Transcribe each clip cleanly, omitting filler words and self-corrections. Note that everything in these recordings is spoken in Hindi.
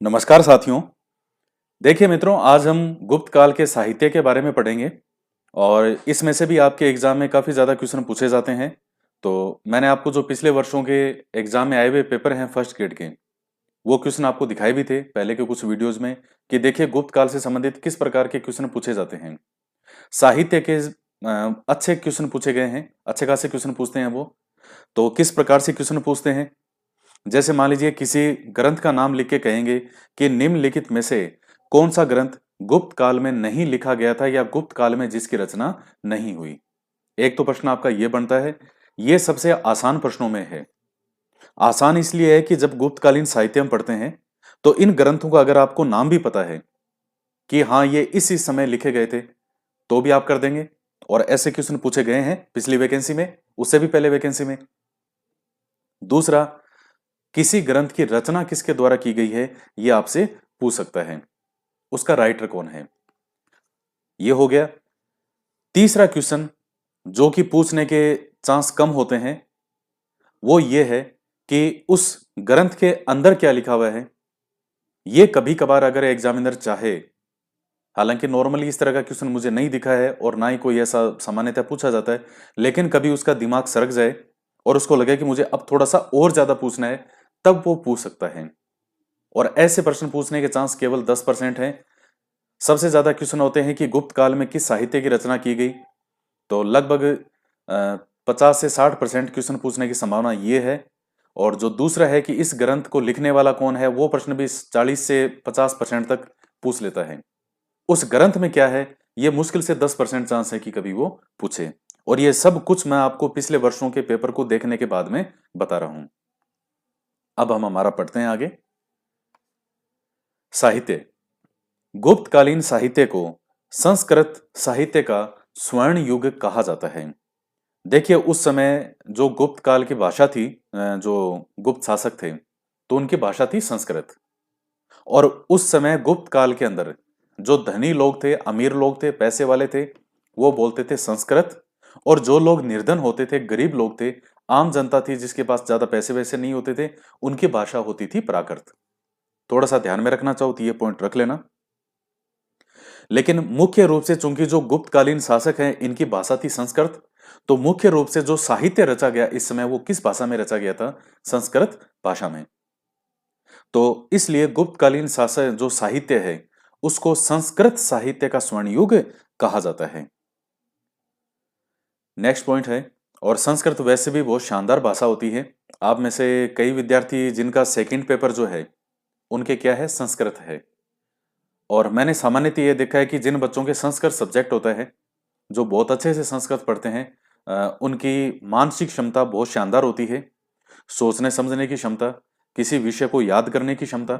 नमस्कार साथियों। देखिए मित्रों, आज हम गुप्त काल के साहित्य के बारे में पढ़ेंगे और इसमें से भी आपके एग्जाम में काफी ज्यादा क्वेश्चन पूछे जाते हैं। तो मैंने आपको जो पिछले वर्षों के एग्जाम में आए हुए पेपर हैं फर्स्ट ग्रेड के, वो क्वेश्चन आपको दिखाए भी थे पहले के कुछ वीडियोज में कि देखिए गुप्त काल से संबंधित किस प्रकार के क्वेश्चन पूछे जाते हैं। साहित्य के अच्छे क्वेश्चन पूछे गए हैं, अच्छे खासे क्वेश्चन पूछते हैं वो। तो किस प्रकार से क्वेश्चन पूछते हैं, जैसे मान लीजिए किसी ग्रंथ का नाम लिख के कहेंगे कि निम्नलिखित में से कौन सा ग्रंथ गुप्त काल में नहीं लिखा गया था या गुप्त काल में जिसकी रचना नहीं हुई। एक तो प्रश्न आपका यह बनता है। यह सबसे आसान प्रश्नों में है। आसान इसलिए है कि जब गुप्तकालीन साहित्य हम पढ़ते हैं तो इन ग्रंथों का अगर आपको नाम भी पता है कि हाँ ये इस समय लिखे गए थे तो भी आप कर देंगे। और ऐसे क्वेश्चन पूछे गए हैं पिछली वैकेंसी में, उससे भी पहले वैकेंसी में। दूसरा, किसी ग्रंथ की रचना किसके द्वारा की गई है यह आपसे पूछ सकता है, उसका राइटर कौन है। यह हो गया। तीसरा क्वेश्चन जो कि पूछने के चांस कम होते हैं वो ये है कि उस ग्रंथ के अंदर क्या लिखा हुआ है। ये कभी कभार अगर एग्जामिनर चाहे, हालांकि नॉर्मली इस तरह का क्वेश्चन मुझे नहीं दिखा है और ना ही कोई ऐसा सामान्यतः पूछा जाता है, लेकिन कभी उसका दिमाग सरक जाए और उसको लगे कि मुझे अब थोड़ा सा और ज्यादा पूछना है, तब वो पूछ सकता है। और ऐसे प्रश्न पूछने के चांस केवल 10% हैं। सबसे ज्यादा क्वेश्चन होते हैं कि गुप्त काल में किस साहित्य की रचना की गई, तो लगभग 50 से 60% क्वेश्चन पूछने की संभावना ये है। और जो दूसरा है कि इस ग्रंथ को लिखने वाला कौन है, वो प्रश्न भी 40 से 50% तक पूछ लेता है। उस ग्रंथ में क्या है, ये मुश्किल से 10% चांस है कि कभी वो पूछे। और ये सब कुछ मैं आपको पिछले वर्षों के पेपर को देखने के बाद में बता रहा हूं। अब हम हमारा पढ़ते हैं आगे। साहित्य। गुप्तकालीन साहित्य को संस्कृत साहित्य का स्वर्ण युग कहा जाता है। देखिए उस समय जो गुप्त काल की भाषा थी, जो गुप्त शासक थे तो उनकी भाषा थी संस्कृत। और उस समय गुप्त काल के अंदर जो धनी लोग थे, अमीर लोग थे, पैसे वाले थे, वो बोलते थे संस्कृत। और जो लोग निर्धन होते थे, गरीब लोग थे, आम जनता थी जिसके पास ज्यादा पैसे वैसे नहीं होते थे, उनकी भाषा होती थी प्राकृत। थोड़ा सा ध्यान में रखना चाहो तो ये पॉइंट रख लेना। लेकिन मुख्य रूप से चूंकि जो गुप्तकालीन शासक हैं इनकी भाषा थी संस्कृत, तो मुख्य रूप से जो साहित्य रचा गया इस समय वो किस भाषा में रचा गया था, संस्कृत भाषा में। तो इसलिए गुप्तकालीन शासक जो साहित्य है उसको संस्कृत साहित्य का स्वर्ण युग कहा जाता है। नेक्स्ट पॉइंट है, और संस्कृत वैसे भी बहुत शानदार भाषा होती है। आप में से कई विद्यार्थी जिनका सेकंड पेपर जो है उनके क्या है, संस्कृत है। और मैंने सामान्यतः ये देखा है कि जिन बच्चों के संस्कृत सब्जेक्ट होता है, जो बहुत अच्छे से संस्कृत पढ़ते हैं, उनकी मानसिक क्षमता बहुत शानदार होती है। सोचने समझने की क्षमता, किसी विषय को याद करने की क्षमता,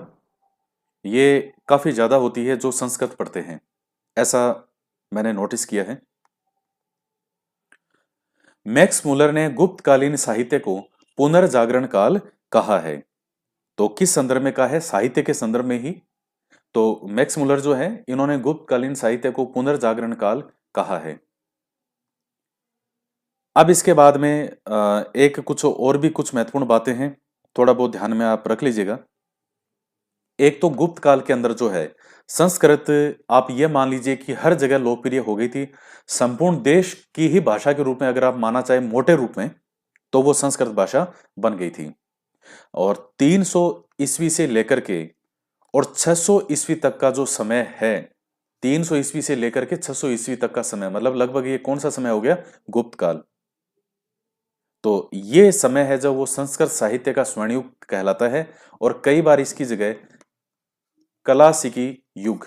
ये काफी ज्यादा होती है जो संस्कृत पढ़ते हैं, ऐसा मैंने नोटिस किया है। मैक्स मुलर ने गुप्तकालीन साहित्य को पुनर्जागरण काल कहा है। तो किस संदर्भ में कहा है, साहित्य के संदर्भ में ही। तो मैक्स मुलर जो है इन्होंने गुप्तकालीन साहित्य को पुनर्जागरण काल कहा है। अब इसके बाद में एक कुछ और भी कुछ महत्वपूर्ण बातें हैं, थोड़ा बहुत ध्यान में आप रख लीजिएगा। एक तो गुप्त काल के अंदर जो है संस्कृत, आप ये मान लीजिए कि हर जगह लोकप्रिय हो गई थी। संपूर्ण देश की ही भाषा के रूप में अगर आप माना चाहे मोटे रूप में, तो वो संस्कृत भाषा बन गई थी। और 300 ईस्वी से लेकर के और 600 ईस्वी तक का जो समय है, 300 ईस्वी से लेकर के 600 ईस्वी तक का समय, मतलब लगभग ये कौन सा समय हो गया, गुप्त काल। तो ये समय है जब वो संस्कृत साहित्य का स्वर्ण युग कहलाता है। और कई बार इसकी जगह कलासिकी युग,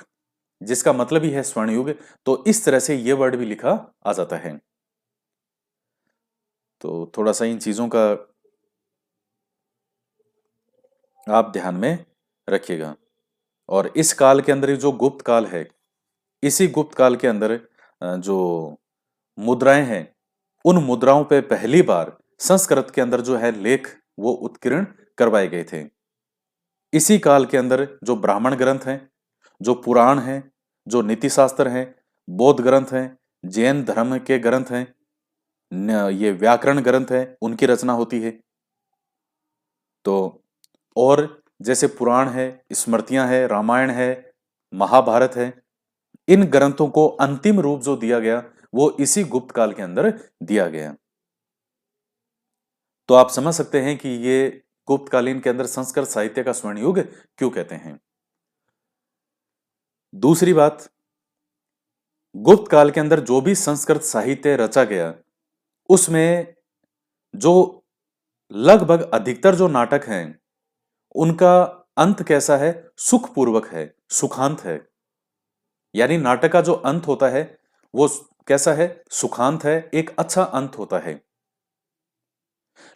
जिसका मतलब ही है स्वर्ण युग, तो इस तरह से ये वर्ड भी लिखा आ जाता है। तो थोड़ा सा इन चीजों का आप ध्यान में रखिएगा। और इस काल के अंदर जो गुप्त काल है, इसी गुप्त काल के अंदर जो मुद्राएं हैं, उन मुद्राओं पे पहली बार संस्कृत के अंदर जो है लेख वो उत्कीर्ण करवाए गए थे। इसी काल के अंदर जो ब्राह्मण ग्रंथ हैं, जो पुराण हैं, जो नीति शास्त्र हैं, बौद्ध ग्रंथ हैं, जैन धर्म के ग्रंथ हैं, ये व्याकरण ग्रंथ हैं, उनकी रचना होती है। तो और जैसे पुराण है, स्मृतियां है, रामायण है, महाभारत है, इन ग्रंथों को अंतिम रूप जो दिया गया वो इसी गुप्त काल के अंदर दिया गया। तो आप समझ सकते हैं कि ये गुप्त कालीन के अंदर संस्कृत साहित्य का स्वर्ण युग क्यों कहते हैं। दूसरी बात, गुप्त काल के अंदर जो भी संस्कृत साहित्य रचा गया उसमें जो लगभग अधिकतर जो नाटक हैं उनका अंत कैसा है, सुखपूर्वक है, सुखांत है। यानी नाटक का जो अंत होता है वो कैसा है, सुखांत है, एक अच्छा अंत होता है।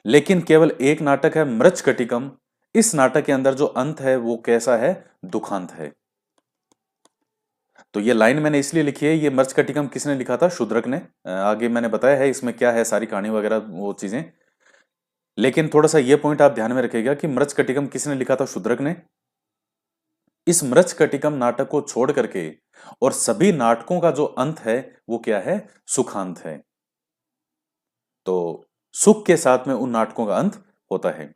लेकिन केवल एक नाटक है मृच्छकटिकम, इस नाटक के अंदर जो अंत है वो कैसा है, दुखांत है। तो ये लाइन मैंने इसलिए लिखी है, ये मृच्छकटिकम किसने लिखा था, शूद्रक ने। आगे मैंने बताया है इसमें क्या है, सारी कहानी वगैरह वो चीजें। लेकिन थोड़ा सा ये पॉइंट आप ध्यान में रखिएगा कि मृच्छकटिकम किसने लिखा था, शूद्रक ने। इस मृच्छकटिकम नाटक को छोड़ करके और सभी नाटकों का जो अंत है वो क्या है, सुखांत है। तो सुख के साथ में उन नाटकों का अंत होता है।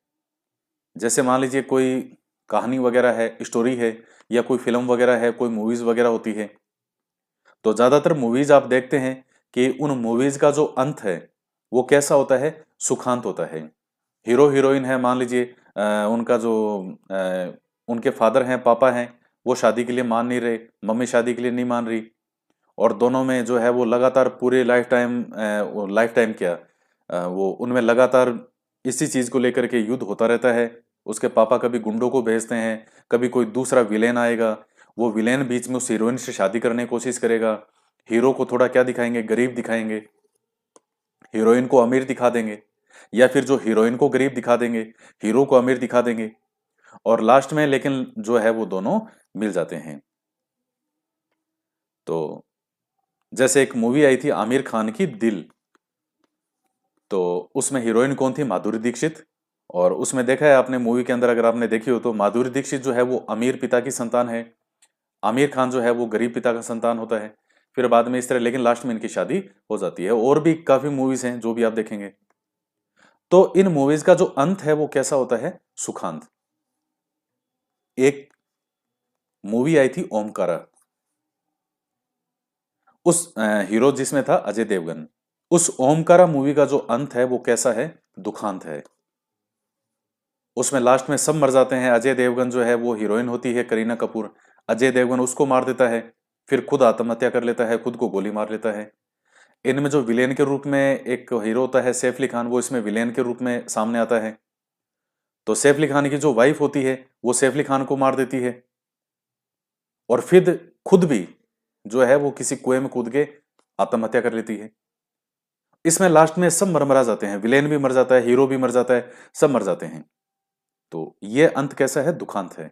जैसे मान लीजिए कोई कहानी वगैरह है, स्टोरी है, या कोई फिल्म वगैरह है, कोई मूवीज वगैरह होती है, तो ज्यादातर मूवीज आप देखते हैं कि उन मूवीज का जो अंत है वो कैसा होता है, सुखांत होता है। हीरो हीरोइन है, मान लीजिए उनका जो उनके फादर हैं, पापा हैं, वो शादी के लिए मान नहीं रहे, मम्मी शादी के लिए नहीं मान रही, और दोनों में जो है वो लगातार पूरे लाइफ टाइम क्या, वो उनमें लगातार इसी चीज को लेकर के युद्ध होता रहता है। उसके पापा कभी गुंडों को भेजते हैं, कभी कोई दूसरा विलेन आएगा, वो विलेन बीच में उस हीरोइन से शादी करने की कोशिश करेगा। हीरो को थोड़ा क्या दिखाएंगे, गरीब दिखाएंगे, हीरोइन को अमीर दिखा देंगे, या फिर जो हीरोइन को गरीब दिखा देंगे, हीरो को अमीर दिखा देंगे, और लास्ट में लेकिन जो है वो दोनों मिल जाते हैं। तो जैसे एक मूवी आई थी आमिर खान की, दिल, तो उसमें हीरोइन कौन थी, माधुरी दीक्षित। और उसमें देखा है आपने मूवी के अंदर, अगर आपने देखी हो तो माधुरी दीक्षित जो है वो अमीर पिता की संतान है, आमिर खान जो है वो गरीब पिता का संतान होता है। फिर बाद में इस तरह, लेकिन लास्ट में इनकी शादी हो जाती है। और भी काफी मूवीज हैं जो भी आप देखेंगे। तो इन मूवीज का जो अंत है वो कैसा होता है, सुखांत। एक मूवी आई थी ओमकारा, उस हीरो जिसमें था अजय देवगन, उस ओमकारा मूवी का जो अंत है वो कैसा है, दुखांत है। उसमें लास्ट में सब मर जाते हैं। अजय देवगन जो है वो, हीरोइन होती है करीना कपूर, अजय देवगन उसको मार देता है, फिर खुद आत्महत्या कर लेता है, खुद को गोली मार लेता है। इनमें जो विलेन के रूप में एक हीरो होता है सैफ अली खान, वो इसमें विलेन के रूप में सामने आता है। तो सैफ अली खान की जो वाइफ होती है वो सैफ अली खान को मार देती है, और फिर खुद भी जो है वो किसी कुएं में कूद के आत्महत्या कर लेती है। इसमें लास्ट में सब मरमरा जाते हैं, विलेन भी मर जाता है, हीरो भी मर जाता है, सब मर जाते हैं। तो ये अंत कैसा है, दुखांत है।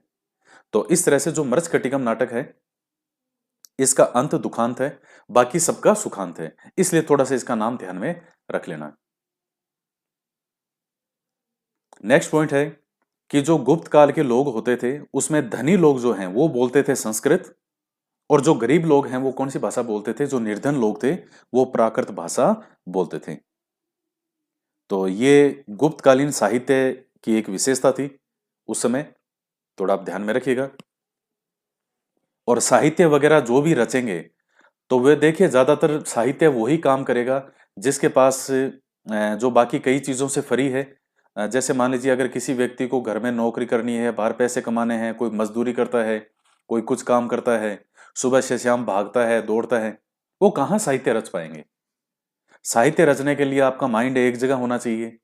तो इस तरह से जो मृच्छकटिकम नाटक है इसका अंत दुखांत है, बाकी सबका सुखांत है। इसलिए थोड़ा सा इसका नाम ध्यान में रख लेना। नेक्स्ट पॉइंट है कि जो गुप्त काल के लोग होते थे उसमें धनी लोग जो हैं वो बोलते थे संस्कृत, और जो गरीब लोग हैं वो कौन सी भाषा बोलते थे, जो निर्धन लोग थे वो प्राकृत भाषा बोलते थे। तो ये गुप्तकालीन साहित्य की एक विशेषता थी उस समय, थोड़ा आप ध्यान में रखिएगा। और साहित्य वगैरह जो भी रचेंगे तो वे देखिए ज्यादातर साहित्य वही काम करेगा जिसके पास जो बाकी कई चीजों से फ्री है। जैसे मान लीजिए अगर किसी व्यक्ति को घर में नौकरी करनी है, बाहर पैसे कमाने हैं, कोई मजदूरी करता है, कोई कुछ काम करता है, सुबह से शाम भागता है, दौड़ता है, वो कहाँ साहित्य रच पाएंगे। साहित्य रचने के लिए आपका माइंड एक जगह होना चाहिए,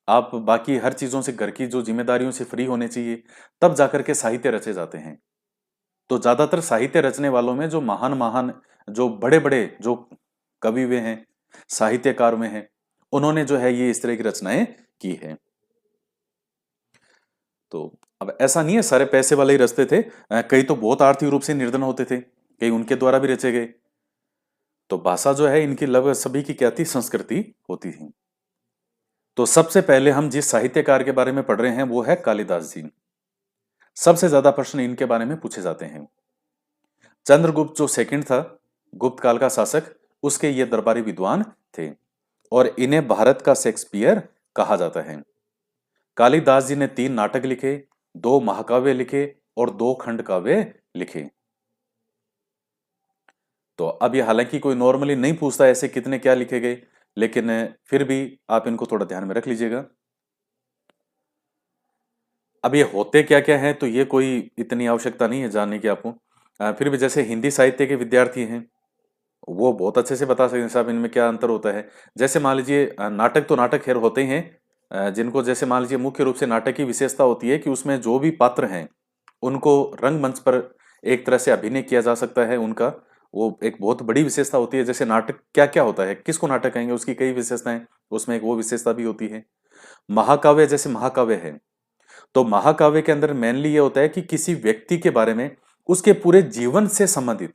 आप बाकी हर चीजों से, घर की जो जिम्मेदारियों से फ्री होने चाहिए, तब जाकर के साहित्य रचे जाते हैं। तो ज्यादातर साहित्य रचने वालों में जो महान महान, जो बड़े बड़े जो कवि हुए हैं, साहित्यकार में हैं, उन्होंने जो है ये इस तरह की रचनाएं की हैं। तो अब ऐसा नहीं है सारे पैसे वाले ही रचते थे, कई तो बहुत आर्थिक रूप से निर्धन होते थे, कई उनके द्वारा भी रचे गए। तो भाषा जो है इनकी लगभग सभी की क्या थी, संस्कृति होती थी। तो सबसे पहले हम जिस साहित्यकार के बारे में पढ़ रहे हैं वो है कालिदास जी। सबसे ज्यादा प्रश्न इनके बारे में पूछे जाते हैं। चंद्रगुप्त जो सेकंड था, गुप्त काल का शासक, उसके ये दरबारी विद्वान थे, और इन्हें भारत का शेक्सपियर कहा जाता है। कालिदास जी ने 3 नाटक लिखे, 2 महाकाव्य लिखे और 2 खंड काव्य लिखे। तो अब ये हालांकि कोई नॉर्मली नहीं पूछता ऐसे कितने क्या लिखे गए, लेकिन फिर भी आप इनको थोड़ा ध्यान में रख लीजिएगा। अब ये होते क्या क्या है तो ये कोई इतनी आवश्यकता नहीं है जानने की आपको। फिर भी जैसे हिंदी साहित्य के विद्यार्थी हैं वो बहुत अच्छे से बता सकते हैं साहब इनमें क्या अंतर होता है। जैसे मान लीजिए नाटक तो नाटक खैर होते ही हैं, जिनको जैसे मान लीजिए मुख्य रूप से नाटक की विशेषता होती है कि उसमें जो भी पात्र हैं उनको रंगमंच पर एक तरह से अभिनय किया जा सकता है उनका, वो एक बहुत बड़ी विशेषता होती है। जैसे नाटक क्या क्या होता है, किसको नाटक कहेंगे, उसकी कई विशेषताएं, उसमें एक वो विशेषता भी होती है। महाकाव्य जैसे महाकाव्य है तो महाकाव्य के अंदर मेनली ये होता है कि किसी व्यक्ति के बारे में उसके पूरे जीवन से संबंधित,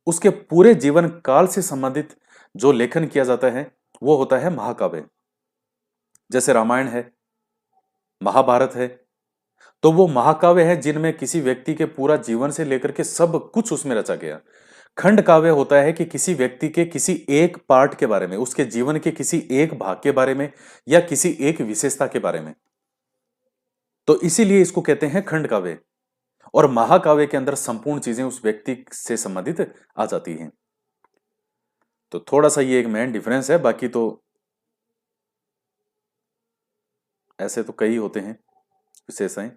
उसके पूरे जीवन काल से संबंधित जो लेखन किया जाता है वो होता है महाकाव्य। जैसे रामायण है, महाभारत है, तो वो महाकाव्य है जिनमें किसी व्यक्ति के पूरा जीवन से लेकर के सब कुछ उसमें रचा गया। खंड काव्य होता है कि किसी व्यक्ति के किसी एक पार्ट के बारे में, उसके जीवन के किसी एक भाग के बारे में या किसी एक विशेषता के बारे में, तो इसीलिए इसको कहते हैं खंड काव्य। और महाकाव्य के अंदर संपूर्ण चीजें उस व्यक्ति से संबंधित आ जाती हैं। तो थोड़ा सा ये एक मेन डिफरेंस है, बाकी तो ऐसे तो कई होते हैं विशेषताएं।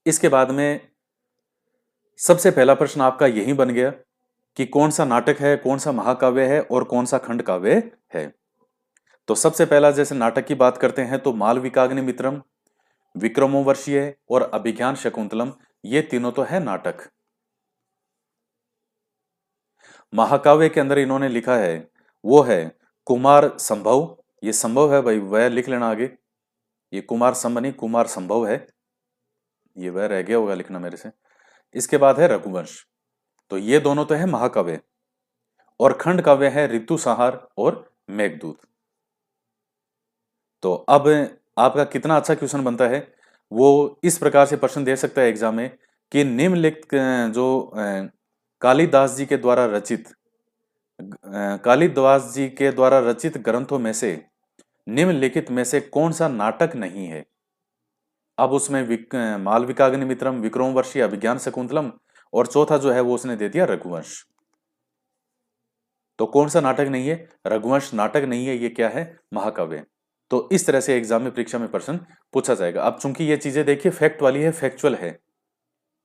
इसके बाद में सबसे पहला प्रश्न आपका यही बन गया कि कौन सा नाटक है, कौन सा महाकाव्य है और कौन सा खंड काव्य है। तो सबसे पहला जैसे नाटक की बात करते हैं तो मालविकाग्निमित्रम, विक्रमोर्वशीय और अभिज्ञान शकुंतलम, ये तीनों तो है नाटक। महाकाव्य के अंदर इन्होंने लिखा है वो है कुमार संभव, ये संभव है भाई, वह लिख लेना आगे, ये कुमार संभव नहीं कुमार संभव है, ये वह रह गया होगा लिखना मेरे से। इसके बाद है रघुवंश, तो ये दोनों तो है महाकाव्य। और खंड काव्य है ऋतु संहार और मेघदूत। तो अब आपका कितना अच्छा क्वेश्चन बनता है वो इस प्रकार से प्रश्न दे सकता है एग्जाम में कि निम्नलिखित जो कालिदास जी के द्वारा रचित कालिदास जी के द्वारा रचित ग्रंथों में से निम्नलिखित में से कौन सा नाटक नहीं है। अब उसमें मालविकाग्निमित्रम, विक्रमोर्वशीय, अभिज्ञान शकुंतलम और चौथा जो है वो उसने दे दिया रघुवंश। तो कौन सा नाटक नहीं है, रघुवंश नाटक नहीं है, ये क्या है, महाकाव्य। तो इस तरह से एग्जाम में परीक्षा में प्रश्न पूछा जाएगा। अब चूंकि ये चीजें देखिए फैक्ट वाली है, फैक्चुअल है,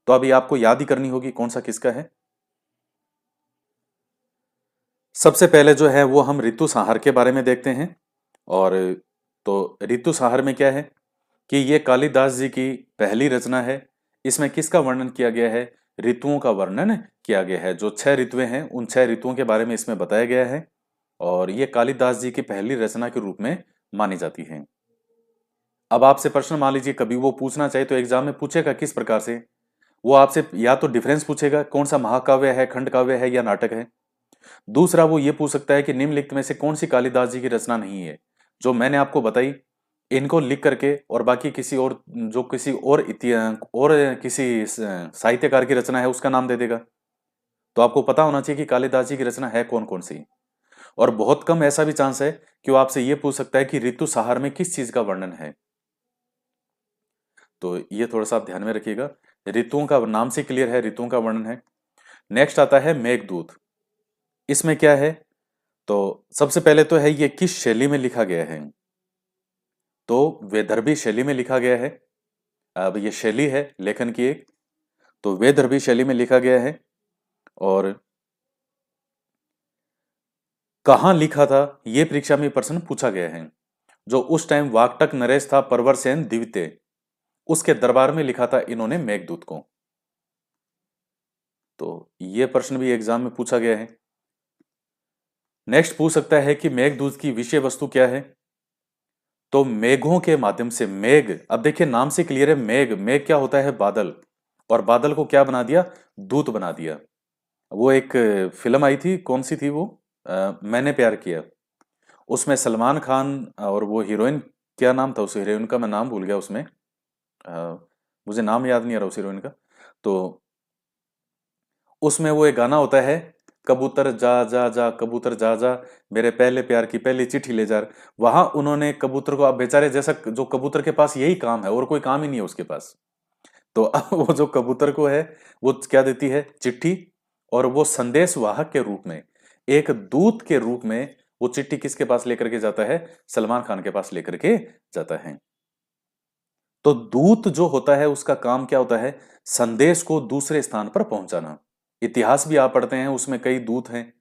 तो अभी आपको याद ही करनी होगी कौन सा किसका है। सबसे पहले जो है वो हम ऋतु संहार के बारे में देखते हैं। और तो ऋतु संहार में क्या है कि ये कालिदास जी की पहली रचना है। इसमें किसका वर्णन किया गया है, ऋतुओं का वर्णन किया गया है। जो 6 ऋतुएं हैं उन 6 ऋतुओं के बारे में इसमें बताया गया है और ये कालिदास जी की पहली रचना के रूप में मानी जाती है। अब आपसे प्रश्न मान लीजिए कभी वो पूछना चाहे तो एग्जाम में पूछेगा किस प्रकार से, वो आपसे या तो डिफरेंस पूछेगा कौन सा महाकाव्य है, खंड काव्य है या नाटक है। दूसरा वो ये पूछ सकता है कि निम्नलिखित में से कौन सी कालिदास जी की रचना नहीं है। जो मैंने आपको बताई इनको लिख करके और बाकी किसी और जो किसी और किसी साहित्यकार की रचना है उसका नाम दे देगा। तो आपको पता होना चाहिए कि कालिदास जी की रचना है कौन कौन सी। और बहुत कम ऐसा भी चांस है कि वो आपसे ये पूछ सकता है कि ऋतु संहार में किस चीज का वर्णन है। तो ये थोड़ा सा आप ध्यान में रखिएगा, ऋतुओं का नाम से क्लियर है, ऋतुओं का वर्णन है। नेक्स्ट आता है मेघदूत। इसमें क्या है, तो सबसे पहले तो है ये किस शैली में लिखा गया है, तो वैदर्भी शैली में लिखा गया है। अब ये शैली है लेखन की एक, तो वैदर्भी शैली में लिखा गया है। और कहाँ लिखा था ये परीक्षा में प्रश्न पूछा गया है। जो उस टाइम वाकटक नरेश था परवर सेन द्वितीय, उसके दरबार में लिखा था इन्होंने मेघदूत को। तो ये प्रश्न भी एग्जाम में पूछा गया है। नेक्स्ट पूछ सकता है कि मेघदूत की विषय वस्तु क्या है, तो मेघों के माध्यम से, मेघ, अब देखिए नाम से क्लियर है, मेघ, मेघ क्या होता है, बादल, और बादल को क्या बना दिया, दूत बना दिया। वो एक फिल्म आई थी, कौन सी थी वो, मैंने प्यार किया, उसमें सलमान खान और वो हीरोइन, क्या नाम था उस हीरोइन का, मैं नाम भूल गया उसमें, अ, मुझे नाम याद नहीं आ रहा उस हीरोइन का। तो उसमें वो एक गाना होता है कबूतर जा जा जा, कबूतर जा जा, मेरे पहले प्यार की पहली चिट्ठी ले जा। वहां उन्होंने कबूतर को, अब बेचारे जैसा, जो कबूतर के पास यही काम है और कोई काम ही नहीं है उसके पास, तो अब वो जो कबूतर को है, वो क्या देती है, चिट्ठी। और वो संदेश वाहक के रूप में, एक दूत के रूप में वो चिट्ठी किसके पास लेकर के जाता है, सलमान खान के पास लेकर के जाता है। तो दूत जो होता है उसका काम क्या होता है, संदेश को दूसरे स्थान पर पहुंचाना। इतिहास भी आप पढ़ते हैं, उसमें कई दूत हैं।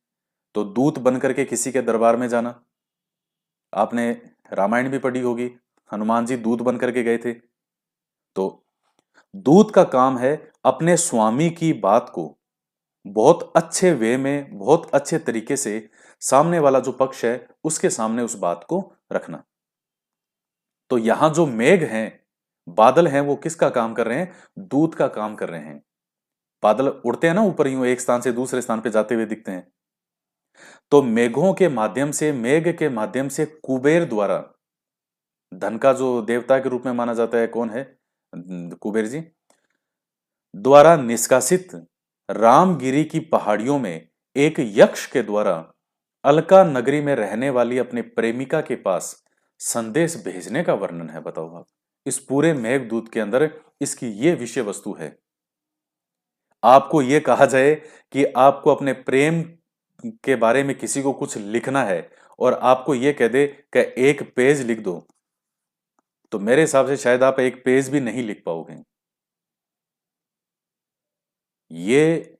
तो दूत बन करके किसी के दरबार में जाना, आपने रामायण भी पढ़ी होगी, हनुमान जी दूत बन करके गए थे। तो दूत का काम है अपने स्वामी की बात को बहुत अच्छे वे में, बहुत अच्छे तरीके से सामने वाला जो पक्ष है उसके सामने उस बात को रखना। तो यहां जो मेघ हैं, बादल हैं, वो किसका काम कर रहे हैं, दूत का काम कर रहे हैं। बादल उड़ते हैं ना ऊपर, यूं एक स्थान से दूसरे स्थान पे जाते हुए दिखते हैं। तो मेघों के माध्यम से, मेघ के माध्यम से कुबेर द्वारा, धन का जो देवता के रूप में माना जाता है, कौन है, कुबेर जी द्वारा निष्कासित रामगिरी की पहाड़ियों में एक यक्ष के द्वारा अलका नगरी में रहने वाली अपने प्रेमिका के पास संदेश भेजने का वर्णन है। बताओ आप, इस पूरे मेघदूत के अंदर इसकी ये विषय वस्तु है। आपको ये कहा जाए कि आपको अपने प्रेम के बारे में किसी को कुछ लिखना है और आपको ये कह दे कि एक पेज लिख दो, तो मेरे हिसाब से शायद आप एक पेज भी नहीं लिख पाओगे। ये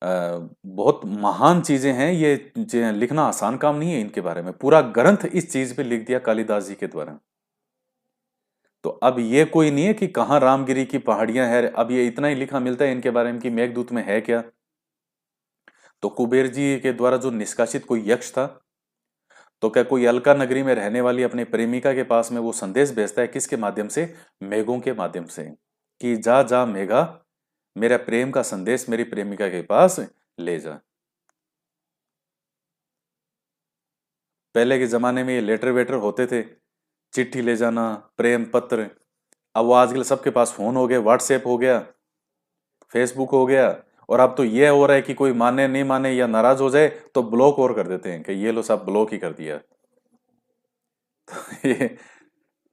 बहुत महान चीजें हैं ये, लिखना आसान काम नहीं है। इनके बारे में पूरा ग्रंथ इस चीज पे लिख दिया कालिदास जी के द्वारा। तो अब ये कोई नहीं है कि कहाँ रामगिरी की पहाड़ियां हैं, अब ये इतना ही लिखा मिलता है इनके बारे में कि मेघदूत में है क्या। तो कुबेर जी के द्वारा जो निष्कासित कोई यक्ष था, तो क्या कोई अलका नगरी में रहने वाली अपने प्रेमिका के पास में वो संदेश भेजता है, किसके माध्यम से, मेघों के माध्यम से, कि जा जा मेघा, मेरा प्रेम का संदेश मेरी प्रेमिका के पास ले जा। पहले के जमाने में ये लेटर वेटर होते थे, चिट्ठी ले जाना, प्रेम पत्र। अब वो आजकल सबके पास फोन हो गया, व्हाट्सएप हो गया, फेसबुक हो गया, और अब तो ये हो रहा है कि कोई माने नहीं माने या नाराज हो जाए तो ब्लॉक और कर देते हैं कि ये लो सब ब्लॉक ही कर दिया। तो ये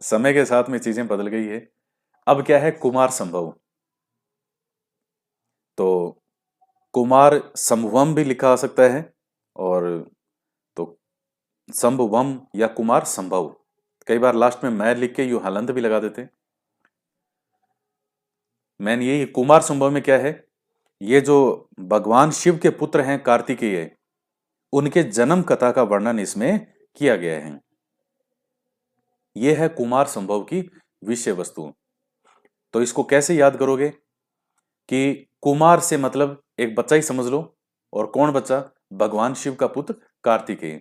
समय के साथ में चीजें बदल गई है। अब क्या है, कुमार संभव। तो कुमार संभवम भी लिखा आ सकता है, और तो संभवम या कुमार संभव, कई बार लास्ट में मैं लिख के यू हलंत भी लगा देते हैं। मैंने यही, कुमार संभव में क्या है, ये जो भगवान शिव के पुत्र हैं कार्तिकेय, उनके जन्म कथा का वर्णन इसमें किया गया है। यह है कुमार संभव की विषय वस्तु। तो इसको कैसे याद करोगे कि कुमार से मतलब एक बच्चा ही समझ लो, और कौन बच्चा, भगवान शिव का पुत्र कार्तिकेय।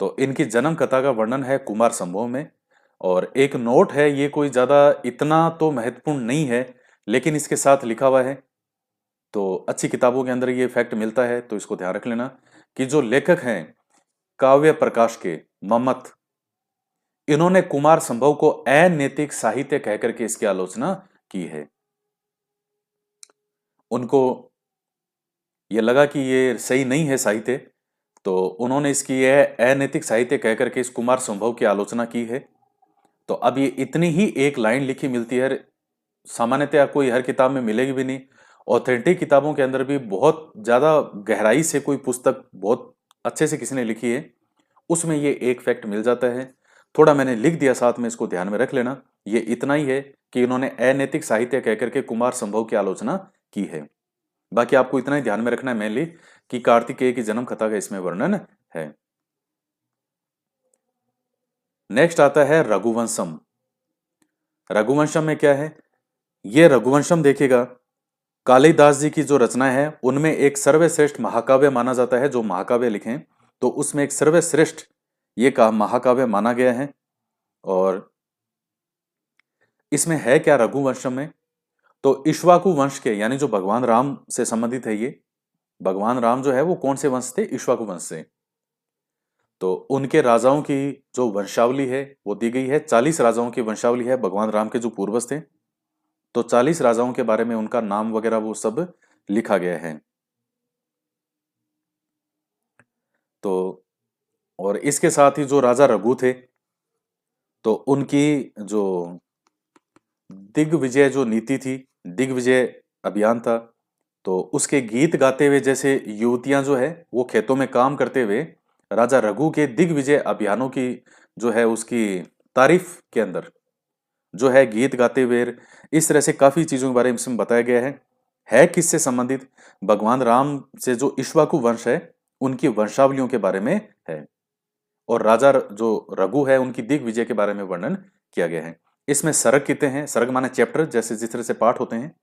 तो इनकी जन्म कथा का वर्णन है कुमार संभव में। और एक नोट है, ये कोई ज्यादा इतना तो महत्वपूर्ण नहीं है, लेकिन इसके साथ लिखा हुआ है, तो अच्छी किताबों के अंदर ये फैक्ट मिलता है, तो इसको ध्यान रख लेना कि जो लेखक हैं काव्य प्रकाश के मम्मथ, इन्होंने कुमार संभव को अनैतिक साहित्य कहकर के इसकी आलोचना की है। उनको ये लगा कि ये सही नहीं है साहित्य, तो उन्होंने इसकी यह अनैतिक साहित्य कहकर के इस कुमार संभव की आलोचना की है। तो अब ये इतनी ही एक लाइन लिखी मिलती है, सामान्यतः कोई हर किताब में मिलेगी भी नहीं। ऑथेंटिक किताबों के अंदर भी बहुत ज्यादा गहराई से कोई पुस्तक बहुत अच्छे से किसी ने लिखी है, उसमें ये एक फैक्ट मिल जाता है। थोड़ा मैंने लिख दिया साथ में, इसको ध्यान में रख लेना। ये इतना ही है कि इन्होंने अनैतिक साहित्य कहकर के कुमार संभव की आलोचना की है। बाकी आपको इतना ही ध्यान में रखना है मेनली कि कार्तिकेय की जन्म कथा का इसमें वर्णन है। नेक्स्ट आता है रघुवंशम। रघुवंशम में क्या है, ये रघुवंशम देखिएगा, कालिदास जी की जो रचना है उनमें एक सर्वश्रेष्ठ महाकाव्य माना जाता है। जो महाकाव्य लिखे तो उसमें एक सर्वश्रेष्ठ ये का महाकाव्य माना गया है। और इसमें है क्या रघुवंशम में, तो इक्ष्वाकु वंश के, यानी जो भगवान राम से संबंधित है ये। भगवान राम जो है वो कौन से वंश थे, इक्ष्वाकु वंश से। तो उनके राजाओं की जो वंशावली है वो दी गई है, 40 राजाओं की वंशावली है भगवान राम के जो पूर्वज थे। तो 40 राजाओं के बारे में उनका नाम वगैरह वो सब लिखा गया है। तो और इसके साथ ही जो राजा रघु थे, तो उनकी जो दिग्विजय जो नीति थी, दिग्विजय अभियान था, तो उसके गीत गाते हुए जैसे युवतियां जो है वो खेतों में काम करते हुए राजा रघु के दिग्विजय अभियानों की जो है उसकी तारीफ के अंदर जो है गीत गाते हुए, इस तरह से काफी चीजों के बारे में इसमें बताया गया है किससे संबंधित? भगवान राम से जो इक्ष्वाकु वंश है उनकी वंशावलियों के बारे में है, और राजा जो रघु है उनकी दिग्विजय के बारे में वर्णन किया गया है। इसमें सर्ग कितने हैं? सर्ग माने चैप्टर, जैसे जिस तरह से पाठ होते हैं।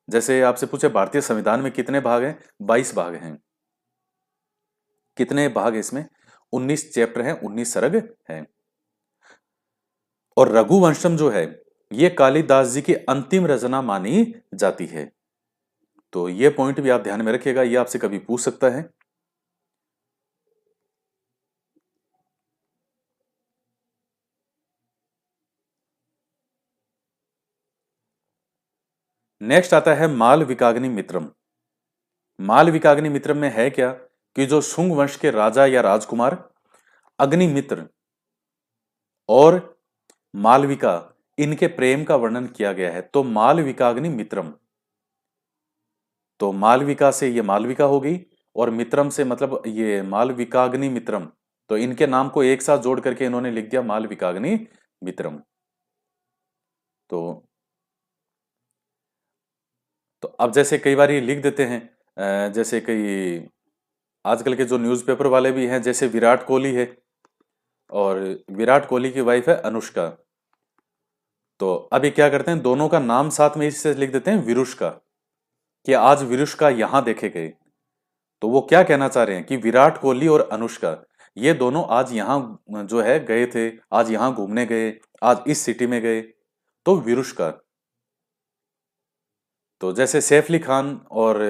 जैसे आपसे पूछे भारतीय संविधान में कितने भाग हैं? 22 भाग हैं। कितने भाग हैं इसमें? 19 चैप्टर हैं, 19 सर्ग हैं। और रघुवंशम जो है ये कालिदास जी की अंतिम रचना मानी जाती है। तो ये पॉइंट भी आप ध्यान में रखिएगा, ये आपसे कभी पूछ सकता है। नेक्स्ट आता है मालविकाग्नि मित्रम। मालविकाग्नि मित्रम में है क्या कि जो शुंग वंश के राजा या राजकुमार अग्निमित्र और मालविका, इनके प्रेम का वर्णन किया गया है। तो मालविकाग्नि मित्रम, तो मालविका से ये मालविका हो गई, और मित्रम से मतलब ये मालविकाग्नि मित्रम, तो इनके नाम को एक साथ जोड़ करके इन्होंने लिख दिया मालविकाग्नि मित्रम। तो तो अब जैसे कई बार ये लिख देते हैं, जैसे कई आजकल के जो न्यूज़पेपर वाले भी हैं, जैसे विराट कोहली है और विराट कोहली की वाइफ है अनुष्का, तो अभी क्या करते हैं, दोनों का नाम साथ में इससे लिख देते हैं विरुष्का, कि आज विरुष्का यहां देखे गए। तो वो क्या कहना चाह रहे हैं कि विराट कोहली और अनुष्का ये दोनों आज यहाँ जो है गए थे, आज यहाँ घूमने गए, आज इस सिटी में गए, तो विरुष्का। तो जैसे सैफ अली खान और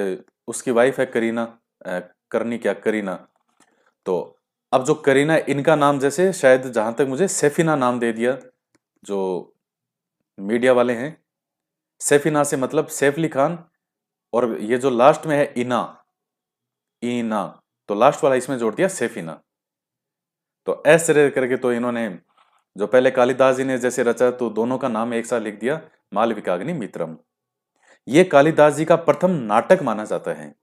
उसकी वाइफ है करीना, करनी क्या करीना, तो अब जो करीना, इनका नाम जैसे शायद जहां तक मुझे सैफिना नाम दे दिया जो मीडिया वाले हैं। सैफिना से मतलब सैफ अली खान, और ये जो लास्ट में है इना, इना, तो लास्ट वाला इसमें जोड़ दिया सैफिना। तो ऐसे तरह करके तो इन्होंने जो पहले कालिदास जी ने जैसे रचा, तो दोनों का नाम एक साथ लिख दिया मालविकाग्नि मित्रम। ये कालिदास जी का प्रथम नाटक माना जाता है।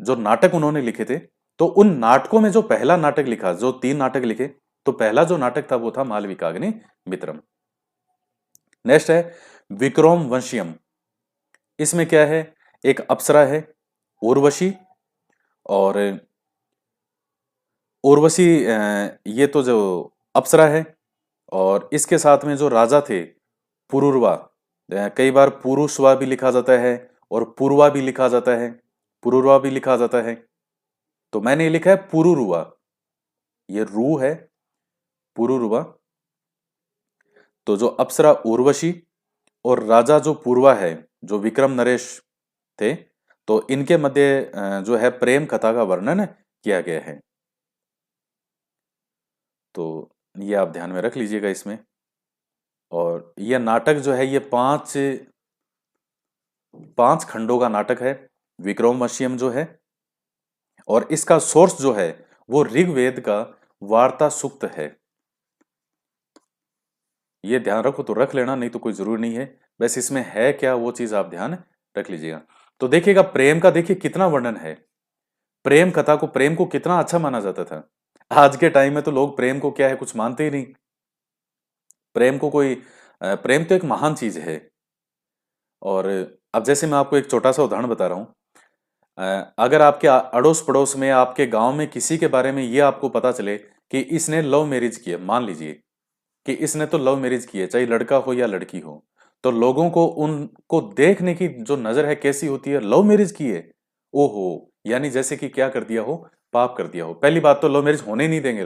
जो नाटक उन्होंने लिखे थे, तो उन नाटकों में जो पहला नाटक लिखा, जो 3 नाटक लिखे, तो पहला जो नाटक था वो था मालविकाग्नि मित्रम। नेक्स्ट है विक्रम वंशियम। इसमें क्या है, एक अप्सरा है उर्वशी, और उर्वशी ये तो जो अप्सरा है, और इसके साथ में जो राजा थे पुरुरवा, कई बार पुरुषवा भी लिखा जाता है और पूर्वा भी लिखा जाता है, पुरुरवा भी लिखा जाता है। तो मैंने ये लिखा है पुरुरुवा, ये रू है पुरुरुवा। तो जो अप्सरा उर्वशी और राजा जो पूर्वा है, जो विक्रम नरेश थे, तो इनके मध्य जो है प्रेम कथा का वर्णन किया गया है। तो ये आप ध्यान में रख लीजिएगा इसमें। और यह नाटक जो है ये पांच खंडों का नाटक है विक्रमवशियम जो है, और इसका सोर्स जो है वो ऋग्वेद का वार्ता सूक्त है। ये ध्यान रखो तो रख लेना, नहीं तो कोई जरूरी नहीं है, बस इसमें है क्या वो चीज आप ध्यान रख लीजिएगा। तो देखिएगा प्रेम का, देखिए कितना वर्णन है, प्रेम कथा को, प्रेम को कितना अच्छा माना जाता था। आज के टाइम में तो लोग प्रेम को क्या है कुछ मानते ही नहीं। प्रेम को कोई प्रेम तो एक महान चीज है। और अब जैसे मैं आपको एक छोटा सा उदाहरण बता रहा हूं, अगर आपके अड़ोस पड़ोस में, आपके गांव में किसी के बारे में ये आपको पता चले कि इसने लव मैरिज की है, मान लीजिए कि इसने तो लव मैरिज की है, चाहे लड़का हो या लड़की हो, तो लोगों को उनको देखने की जो नजर है कैसी होती है, लव मैरिज की है, ओहो, यानी जैसे कि क्या कर दिया हो, पाप कर दिया हो। पहली बात तो लव मैरिज होने नहीं देंगे,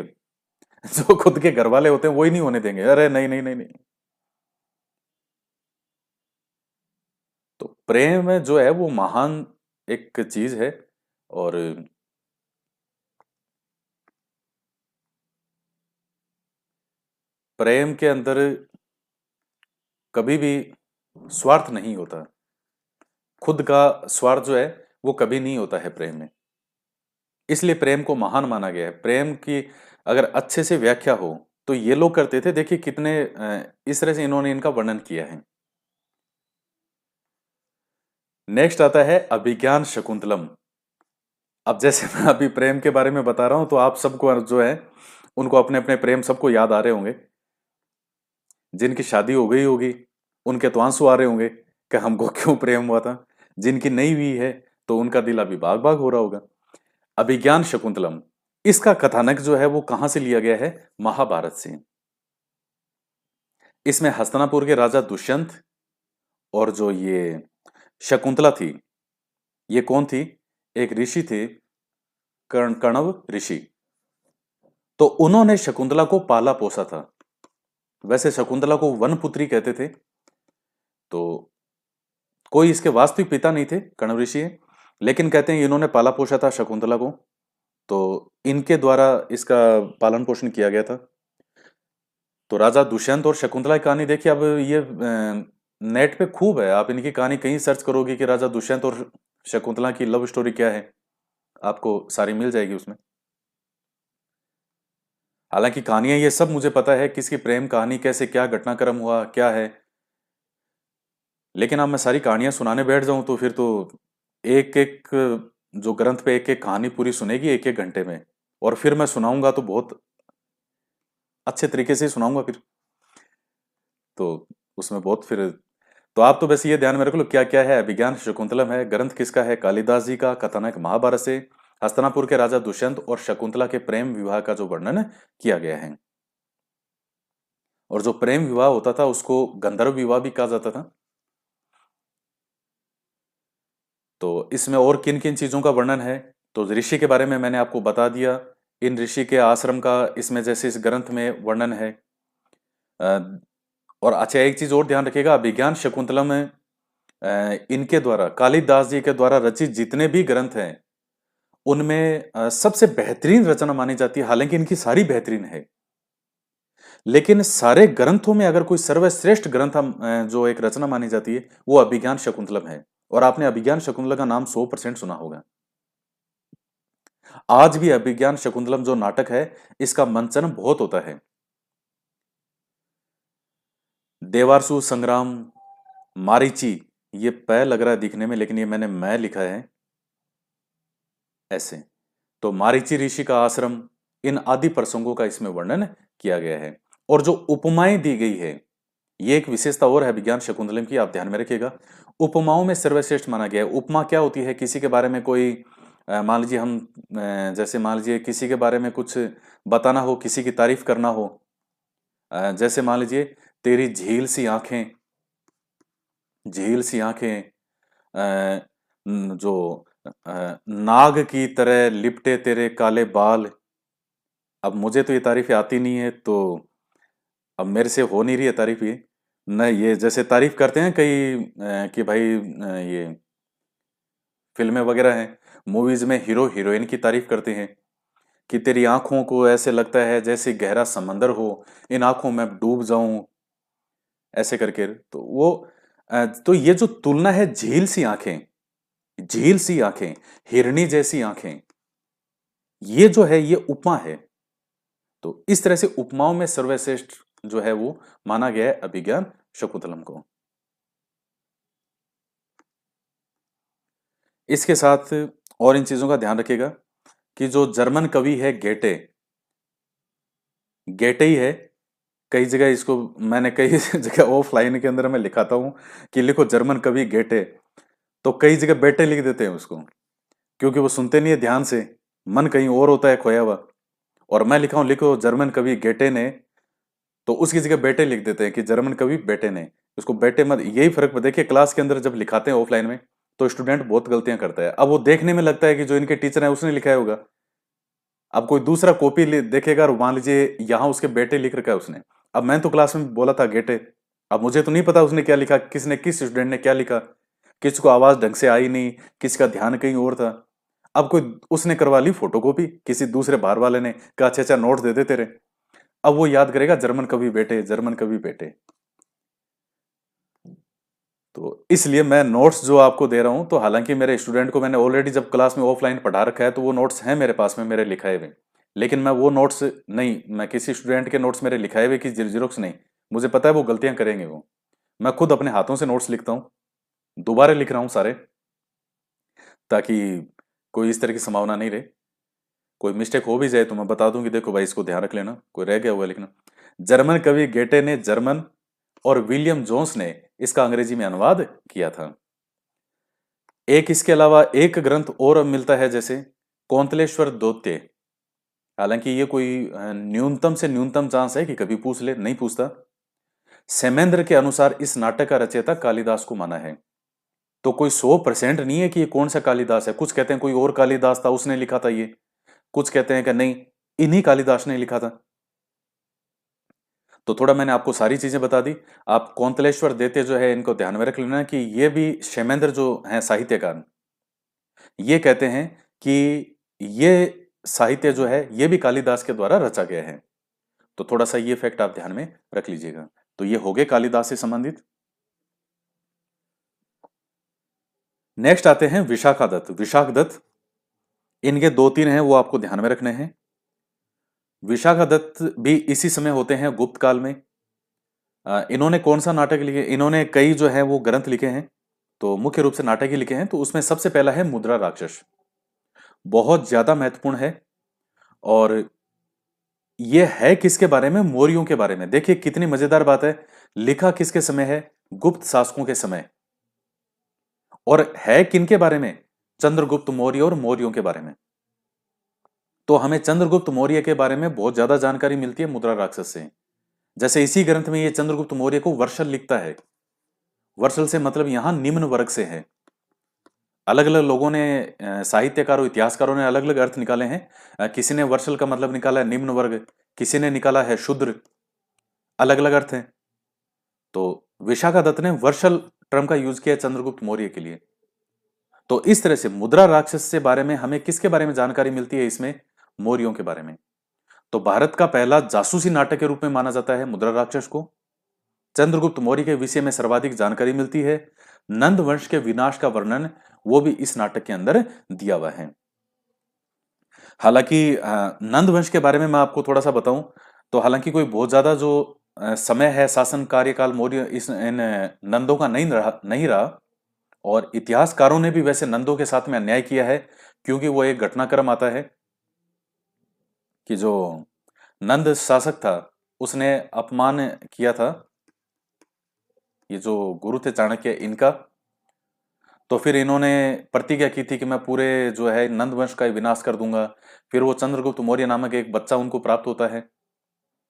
जो खुद के घर वाले होते हैं वो ही नहीं होने देंगे, अरे नहीं नहीं नहीं नहीं। तो प्रेम जो है वो महान एक चीज है। और प्रेम के अंदर कभी भी स्वार्थ नहीं होता, खुद का स्वार्थ जो है वो कभी नहीं होता है प्रेम में। इसलिए प्रेम को महान माना गया है। प्रेम की अगर अच्छे से व्याख्या हो तो ये लोग करते थे। देखिए कितने इस तरह से इन्होंने इनका वर्णन किया है। नेक्स्ट आता है अभिज्ञान शकुंतलम। अब जैसे मैं अभी प्रेम के बारे में बता रहा हूं तो आप सबको जो है उनको अपने अपने प्रेम सबको याद आ रहे होंगे। जिनकी शादी हो गई होगी उनके तो आंसू आ रहे होंगे कि हमको क्यों प्रेम हुआ था। जिनकी नहीं हुई है तो उनका दिल अभी बाग बाग हो रहा होगा। अभिज्ञान शकुंतलम, इसका कथानक जो है वो कहां से लिया गया है? महाभारत से। इसमें हस्तिनापुर के राजा दुष्यंत और जो ये शकुंतला थी, ये कौन थी? एक ऋषि थे, कणव ऋषि। तो उन्होंने शकुंतला को पाला पोसा था। वैसे शकुंतला को वनपुत्री कहते थे। तो कोई इसके वास्तविक पिता नहीं थे कणव ऋषि, लेकिन कहते हैं इन्होंने पाला पोसा था शकुंतला को। तो इनके द्वारा इसका पालन पोषण किया गया था। तो राजा दुष्यंत और शकुंतला की कहानी देखिए। अब ये नेट पे खूब है, आप इनकी कहानी कहीं सर्च करोगे कि राजा दुष्यंत और शकुंतला की लव स्टोरी क्या है, आपको सारी मिल जाएगी उसमें। हालांकि कहानियां ये सब मुझे पता है किसकी प्रेम कहानी, कैसे क्या घटनाक्रम हुआ क्या है, लेकिन अब मैं सारी कहानियां सुनाने बैठ जाऊं तो फिर तो एक एक जो ग्रंथ पे एक एक कहानी पूरी सुनेगी एक एक घंटे में। और फिर मैं सुनाऊंगा तो बहुत अच्छे तरीके से ही सुनाऊंगा फिर तो उसमें बहुत फिर। तो आप तो बस ये ध्यान में रख लो क्या क्या है। अभिज्ञान शकुंतलम है, ग्रंथ किसका है? कालिदास जी का, कथानक महाभारत से, हस्तिनापुर के राजा दुष्यंत और शकुंतला के प्रेम विवाह का जो वर्णन किया गया है। और जो प्रेम विवाह होता था उसको गंधर्व विवाह भी कहा जाता था। तो इसमें और किन किन चीजों का वर्णन है? तो ऋषि के बारे में मैंने आपको बता दिया। इन ऋषि के आश्रम का इसमें जैसे इस ग्रंथ में वर्णन है। और अच्छा एक चीज और ध्यान रखिएगा, अभिज्ञान शकुंतलम में इनके द्वारा, कालिदास जी के द्वारा रचित जितने भी ग्रंथ हैं उनमें सबसे बेहतरीन रचना मानी जाती है। हालांकि इनकी सारी बेहतरीन है, लेकिन सारे ग्रंथों में अगर कोई सर्वश्रेष्ठ ग्रंथ जो एक रचना मानी जाती है वो अभिज्ञान शकुंतलम है। और आपने अभिज्ञान शकुंतलम का नाम 100% सुना होगा। आज भी अभिज्ञान शकुंतलम जो नाटक है इसका मंचन बहुत होता है। देवासुर संग्राम, मारीची, ये पै लग रहा है दिखने में लेकिन ये मैंने मैं लिखा है ऐसे। तो मारीची ऋषि का आश्रम, इन आदि प्रसंगों का इसमें वर्णन किया गया है। और जो उपमाएं दी गई है, ये एक विशेषता और है विज्ञान शकुंतलम की, आप ध्यान में रखिएगा। उपमाओं में सर्वश्रेष्ठ माना गया है। उपमा क्या होती है? किसी के बारे में कोई मान लीजिए हम जैसे मान लीजिए किसी के बारे में कुछ बताना हो, किसी की तारीफ करना हो। जैसे मान लीजिए तेरी झील सी आंखें, झील सी आंखें, जो नाग की तरह लिपटे तेरे काले बाल। अब मुझे तो ये तारीफें आती नहीं है तो अब मेरे से हो नहीं रही है तारीफ ये। न ये जैसे तारीफ करते हैं कई कि भाई ये फिल्में वगैरह हैं, मूवीज में हीरो हीरोइन की तारीफ करते हैं कि तेरी आंखों को ऐसे लगता है जैसे गहरा समंदर हो, इन आंखों में डूब जाऊं, ऐसे करके। तो वो तो ये जो तुलना है, झील सी आंखें, झील सी आंखें, हिरनी जैसी आंखें, ये जो है ये उपमा है। तो इस तरह से उपमाओं में सर्वश्रेष्ठ जो है वो माना गया है अभिज्ञान शकुंतलम को। इसके साथ और इन चीजों का ध्यान रखिएगा कि जो जर्मन कवि है गेटे, गेटे ही है। कई जगह इसको मैंने कई जगह ऑफलाइन के अंदर मैं लिखाता हूं कि लिखो जर्मन कवि गेटे, तो कई जगह बेटे लिख देते हैं उसको, क्योंकि वो सुनते नहीं है ध्यान से, मन कहीं और होता है खोया हुआ। और मैं लिखा हूं लिखो जर्मन कवि गेटे ने, तो उसकी जगह बेटे लिख देते हैं कि जर्मन कवि बेटे ने। उसको बेटे मत, यही फर्क देखिए क्लास के अंदर जब लिखाते हैं ऑफलाइन में तो स्टूडेंट बहुत गलतियां करता है। अब वो देखने में लगता है कि जो इनके टीचर है उसने लिखा होगा। अब कोई दूसरा कॉपी देखेगा और मान लीजिए यहाँ उसके बेटे लिख रखा है उसने। अब मैं तो क्लास में बोला था गेटे, अब मुझे तो नहीं पता उसने क्या लिखा, किसने किस स्टूडेंट ने क्या लिखा, किसी को आवाज ढंग से आई नहीं, किसी का ध्यान कहीं और था। अब कोई उसने करवा ली फोटोकॉपी किसी दूसरे बाहर वाले ने, कहा अच्छा अच्छा नोट दे दे तेरे। अब वो याद करेगा जर्मन कवि बेटे, जर्मन कवि बेटे। तो इसलिए मैं नोट्स जो आपको दे रहा हूं, तो हालांकि मेरे स्टूडेंट को मैंने ऑलरेडी जब क्लास में ऑफलाइन पढ़ा रखा है, तो वो नोट्स हैं मेरे पास में, मेरे लिखाए हुए। लेकिन मैं वो नोट्स नहीं, मैं किसी स्टूडेंट के नोट्स मेरे लिखाए हुए की जीरोक्स नहीं। मुझे पता है वो गलतियां करेंगे वो। मैं खुद अपने हाथों से नोट्स लिखता हूँ, दोबारा लिख रहा हूँ सारे, ताकि कोई इस तरह की संभावना नहीं रहे। कोई मिस्टेक हो भी जाए तो मैं बता दूं कि देखो भाई इसको ध्यान रख लेना, कोई रह गया हुआ लिखना। जर्मन कवि गेटे ने जर्मन और विलियम जोन्स ने इसका अंग्रेजी में अनुवाद किया था। एक इसके अलावा एक ग्रंथ और मिलता है, जैसे कौंतलेश्वर दोत्य। हालांकि ये कोई न्यूनतम से न्यूनतम चांस है कि कभी पूछ ले, नहीं पूछता। सेमेंद्र के अनुसार इस नाटक का रचयिता कालिदास को माना है। तो कोई 100% नहीं है कि ये कौन सा कालिदास है। कुछ कहते हैं कोई और कालिदास था उसने लिखा था ये, कुछ कहते हैं कि नहीं इन्हीं कालिदास ने लिखा था। तो थोड़ा मैंने आपको सारी चीजें बता दी। आप कौंतलेश्वर देते जो है इनको ध्यान में रख लेना कि ये भी क्षेमेंद्र जो है साहित्यकार, ये कहते हैं कि ये साहित्य जो है ये भी कालिदास के द्वारा रचा गया है। तो थोड़ा सा ये फैक्ट आप ध्यान में रख लीजिएगा। तो ये हो गए कालिदास से संबंधित। नेक्स्ट आते हैं विशाखादत्त। विशाखदत्त, इनके दो तीन हैं वो आपको ध्यान में रखने हैं। विशाखादत्त भी इसी समय होते हैं गुप्त काल में। इन्होंने कौन सा नाटक लिखे? इन्होंने कई जो है वो ग्रंथ लिखे हैं, तो मुख्य रूप से नाटक ही लिखे हैं। तो उसमें सबसे पहला है मुद्रा राक्षस, बहुत ज्यादा महत्वपूर्ण है। और ये है किसके बारे में? मौर्यों के बारे में। देखिए कितनी मजेदार बात है, लिखा किसके समय है? गुप्त शासकों के समय। और है किनके बारे में? चंद्रगुप्त मौर्य और मौर्यों के बारे में। तो हमें चंद्रगुप्त मौर्य के बारे में बहुत ज्यादा जानकारी मिलती है मुद्रा राक्षस से। जैसे इसी ग्रंथ में ये चंद्रगुप्त मौर्य को वर्षल लिखता है। वर्षल से मतलब यहां निम्न वर्ग से है। अलग अलग लोगों ने, साहित्यकारों इतिहासकारों ने अलग अलग अर्थ निकाले हैं। किसी ने वर्षल का मतलब निकाला है निम्न वर्ग, किसी ने निकाला है शूद्र, अलग अलग अर्थ हैं। तो विशाखादत्त ने वर्षल टर्म का यूज किया चंद्रगुप्त मौर्य के लिए। तो इस तरह से मुद्रा राक्षस से बारे में हमें किसके बारे में जानकारी मिलती है? इसमें मौर्यों के बारे में। तो भारत का पहला जासूसी नाटक के रूप में माना जाता है मुद्रा राक्षस को। चंद्रगुप्त मौर्य के विषय में सर्वाधिक जानकारी मिलती है। नंद वंश के विनाश का वर्णन वो भी इस नाटक के अंदर दिया हुआ है। हालांकि नंद वंश के बारे में मैं आपको थोड़ा सा बताऊं, तो हालांकि कोई बहुत ज्यादा जो समय है शासन कार्यकाल मौर्य इस इन नंदों का नहीं रहा। और इतिहासकारों ने भी वैसे नंदों के साथ में अन्याय किया है, क्योंकि वो एक घटनाक्रम आता है कि जो नंद शासक था उसने अपमान किया था ये जो गुरु थे चाणक्य इनका। तो फिर इन्होंने प्रतिज्ञा की थी कि मैं पूरे जो है नंद वंश का विनाश कर दूंगा। फिर वो चंद्रगुप्त मौर्य नामक एक बच्चा उनको प्राप्त होता है।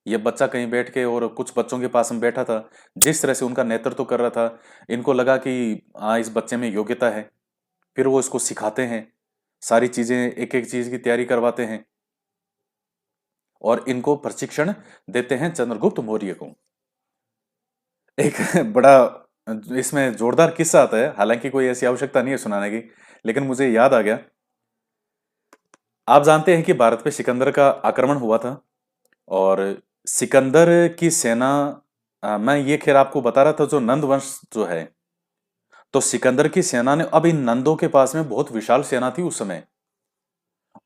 ये बच्चा कहीं बैठ के और कुछ बच्चों के पास में बैठा था, जिस तरह से उनका नेतृत्व कर रहा था, इनको लगा कि हाँ इस बच्चे में योग्यता है। फिर वो इसको सिखाते हैं, सारी चीजें एक एक चीज की तैयारी करवाते हैं और इनको प्रशिक्षण देते हैं चंद्रगुप्त मौर्य को। एक बड़ा इसमें जोरदार किस्सा आता है, हालांकि कोई ऐसी आवश्यकता नहीं है सुनाने की, लेकिन मुझे याद आ गया। आप जानते हैं कि भारत पे सिकंदर का आक्रमण हुआ था और सिकंदर की सेना, मैं ये खैर आपको बता रहा था जो नंद वंश जो है, तो सिकंदर की सेना ने, अब इन नंदों के पास में बहुत विशाल सेना थी उस समय,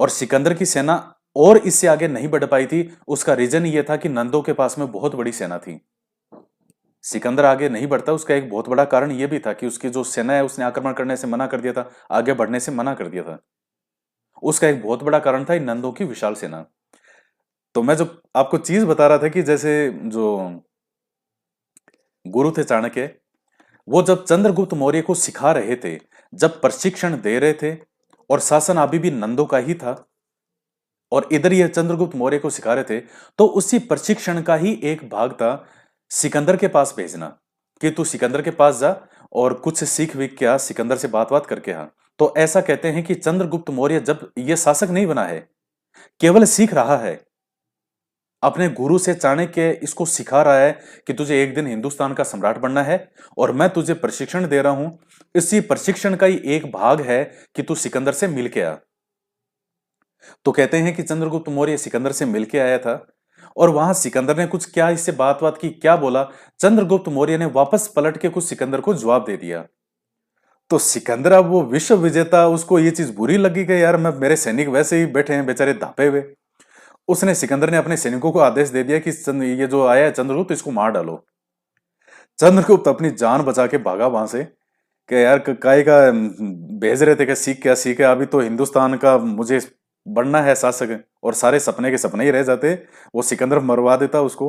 और सिकंदर की सेना और इससे आगे नहीं बढ़ पाई थी। उसका रीजन ये था कि नंदों के पास में बहुत बड़ी सेना थी। सिकंदर आगे नहीं बढ़ता, उसका एक बहुत बड़ा कारण यह भी था कि उसकी जो सेना है उसने आक्रमण करने से मना कर दिया था, आगे बढ़ने से मना कर दिया था। उसका एक बहुत बड़ा कारण था इन नंदों की विशाल सेना। तो मैं जो आपको चीज बता रहा था कि जैसे जो गुरु थे चाणक्य, वो जब चंद्रगुप्त मौर्य को सिखा रहे थे, जब प्रशिक्षण दे रहे थे, और शासन अभी भी नंदों का ही था और इधर ये चंद्रगुप्त मौर्य को सिखा रहे थे, तो उसी प्रशिक्षण का ही एक भाग था सिकंदर के पास भेजना कि तू सिकंदर के पास जा और कुछ सीख विक के आ, सिकंदर से बात करके आ। तो ऐसा कहते हैं कि चंद्रगुप्त मौर्य जब ये शासक नहीं बना है, केवल सीख रहा है, अपने गुरु से चाणक्य इसको सिखा रहा है कि तुझे एक दिन हिंदुस्तान का सम्राट बनना है और मैं तुझे प्रशिक्षण दे रहा हूं। इसी प्रशिक्षण का ही एक भाग है कि तू सिकंदर से मिलके आ। तो कहते हैं कि चंद्रगुप्त मौर्य सिकंदर से मिलके आया था और वहां सिकंदर ने कुछ क्या इससे बात बात की, क्या बोला, चंद्रगुप्त मौर्य ने वापस पलट के कुछ सिकंदर को जवाब दे दिया। तो सिकंदर, अब वो विश्व विजेता, उसको ये चीज बुरी लगी कि यार मैं, मेरे सैनिक वैसे ही बैठे हैं बेचारे धापे हुए। उसने, सिकंदर ने अपने सैनिकों को आदेश दे दिया कि ये जो आया है चंद्रगुप्त, इसको मार डालो। चंद्रगुप्त अपनी जान बचा के भागा वहां से कि यार काय का भेज रहे थे कि सीख क्या सीख है, अभी तो हिंदुस्तान का मुझे बनना है शासक, और सारे सपने के सपने ही रह जाते। वो सिकंदर मरवा देता उसको।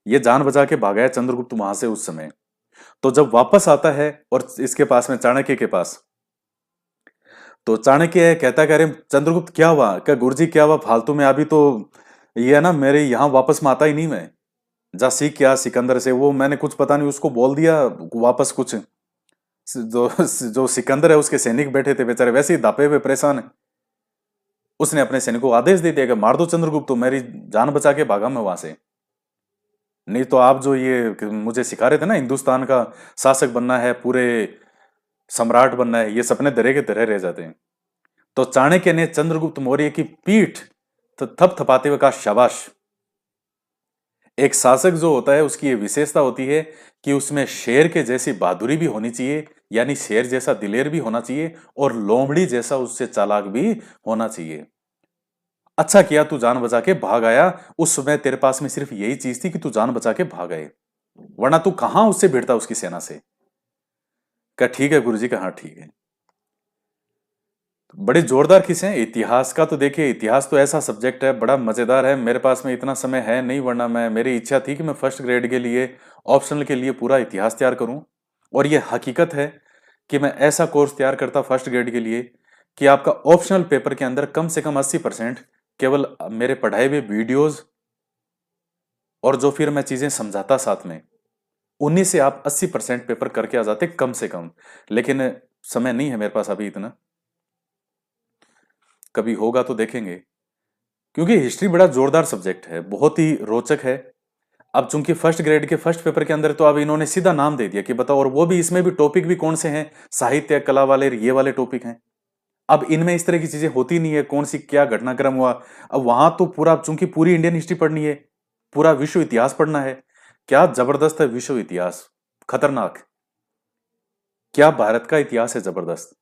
ये जान बचा के भागा है चंद्रगुप्त वहां से उस समय। तो जब वापस आता है और इसके पास में, चाणक्य के पास, तो चाणक्य कहता है, अरे चंद्रगुप्त क्या हुआ, क्या गुरुजी क्या हुआ फालतू में, अभी तो ये है ना, मेरे यहाँ वापस में आता ही नहीं मैं, जा सीख क्या सिकंदर से। वो मैंने कुछ पता नहीं उसको बोल दिया वापस कुछ, जो जो सिकंदर है उसके सैनिक बैठे थे बेचारे वैसे ही दापे हुए परेशान है। उसने अपने सैनिकों को आदेश दे दिया कि मार दो चंद्रगुप्त, तो मेरी जान बचा के भागा मैं वहां से, नहीं तो आप जो ये मुझे सिखा रहे थे ना, हिंदुस्तान का शासक बनना है, पूरे सम्राट बनना है, ये सपने धरे के धरे रह जाते हैं। तो चाणक्य ने चंद्रगुप्त मौर्य की पीठ तो थपथपाते हुए कहा, शाबाश। एक शासक जो होता है उसकी ये विशेषता होती है कि उसमें शेर के जैसी बहादुरी भी होनी चाहिए, यानी शेर जैसा दिलेर भी होना चाहिए, और लोमड़ी जैसा उससे चालाक भी होना चाहिए। अच्छा किया तू जान बचा के भाग आया, उस समय तेरे पास में सिर्फ यही चीज थी कि तू जान बचा के भाग आए, वरना तू कहां उससे भिड़ता उसकी सेना से। कहा ठीक है गुरुजी, कहा ठीक है। बड़े जोरदार किस्से हैं। इतिहास का तो देखिए, इतिहास तो ऐसा सब्जेक्ट है, बड़ा मजेदार है। मेरे पास में इतना समय है नहीं, वरना मैं, मेरी इच्छा थी कि मैं फर्स्ट ग्रेड के लिए, ऑप्शनल के लिए पूरा इतिहास तैयार करूं। और ये हकीकत है कि मैं ऐसा कोर्स तैयार करता फर्स्ट ग्रेड के लिए कि आपका ऑप्शनल पेपर के अंदर कम से कम 80% केवल मेरे पढ़ाए हुए वीडियोज और जो फिर मैं चीजें समझाता साथ में, उन्हीं से आप 80% पेपर करके आ जाते कम से कम। लेकिन समय नहीं है मेरे पास अभी इतना, कभी होगा तो देखेंगे। क्योंकि हिस्ट्री बड़ा जोरदार सब्जेक्ट है, बहुत ही रोचक है। अब चूंकि फर्स्ट ग्रेड के फर्स्ट पेपर के अंदर तो अब इन्होंने सीधा नाम दे दिया कि बताओ, और वो भी इसमें भी टॉपिक भी कौन से हैं, साहित्य कला वाले, ये वाले टॉपिक हैं। अब इनमें इस तरह की चीजें होती नहीं है, कौन सी क्या घटनाक्रम हुआ। अब वहां तो पूरा, चूंकि पूरी इंडियन हिस्ट्री पढ़नी है, पूरा विश्व इतिहास पढ़ना है। क्या जबरदस्त है विश्व इतिहास, खतरनाक। क्या भारत का इतिहास है जबरदस्त।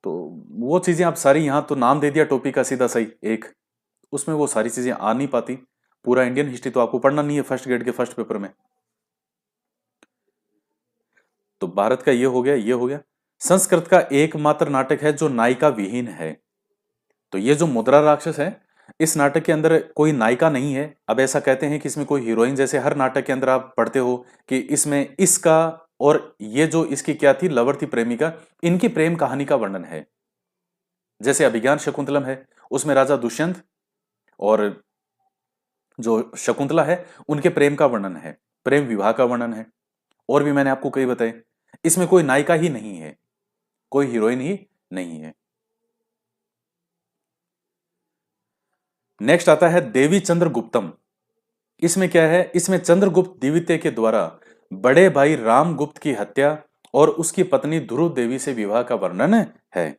तो वो चीजें आप सारी, यहां तो नाम दे दिया टॉपिक का सीधा सही एक, उसमें वो सारी चीजें आ नहीं पाती। पूरा इंडियन हिस्ट्री तो आपको पढ़ना नहीं है फर्स्ट ग्रेड के फर्स्ट पेपर में। तो भारत का ये हो गया, ये हो गया। संस्कृत का एकमात्र नाटक है जो नायिका विहीन है। तो ये जो मुद्रा राक्षस है, इस नाटक के अंदर कोई नायिका नहीं है। अब ऐसा कहते हैं कि इसमें कोई हीरोइन, जैसे हर नाटक के अंदर आप पढ़ते हो कि इसमें इसका और ये जो इसकी क्या थी, लवर थी, प्रेमिका, इनकी प्रेम कहानी का वर्णन है। जैसे अभिज्ञान शकुंतलम है, उसमें राजा दुष्यंत और जो शकुंतला है, उनके प्रेम का वर्णन है, प्रेम विवाह का वर्णन है। और भी मैंने आपको कई बताए। इसमें कोई नायिका ही नहीं है, कोई हीरोइन ही नहीं है। नेक्स्ट आता है देवी चंद्रगुप्तम। इसमें क्या है, इसमें चंद्रगुप्त द्वितीय के द्वारा बड़े भाई रामगुप्त की हत्या और उसकी पत्नी ध्रुव देवी से विवाह का वर्णन है।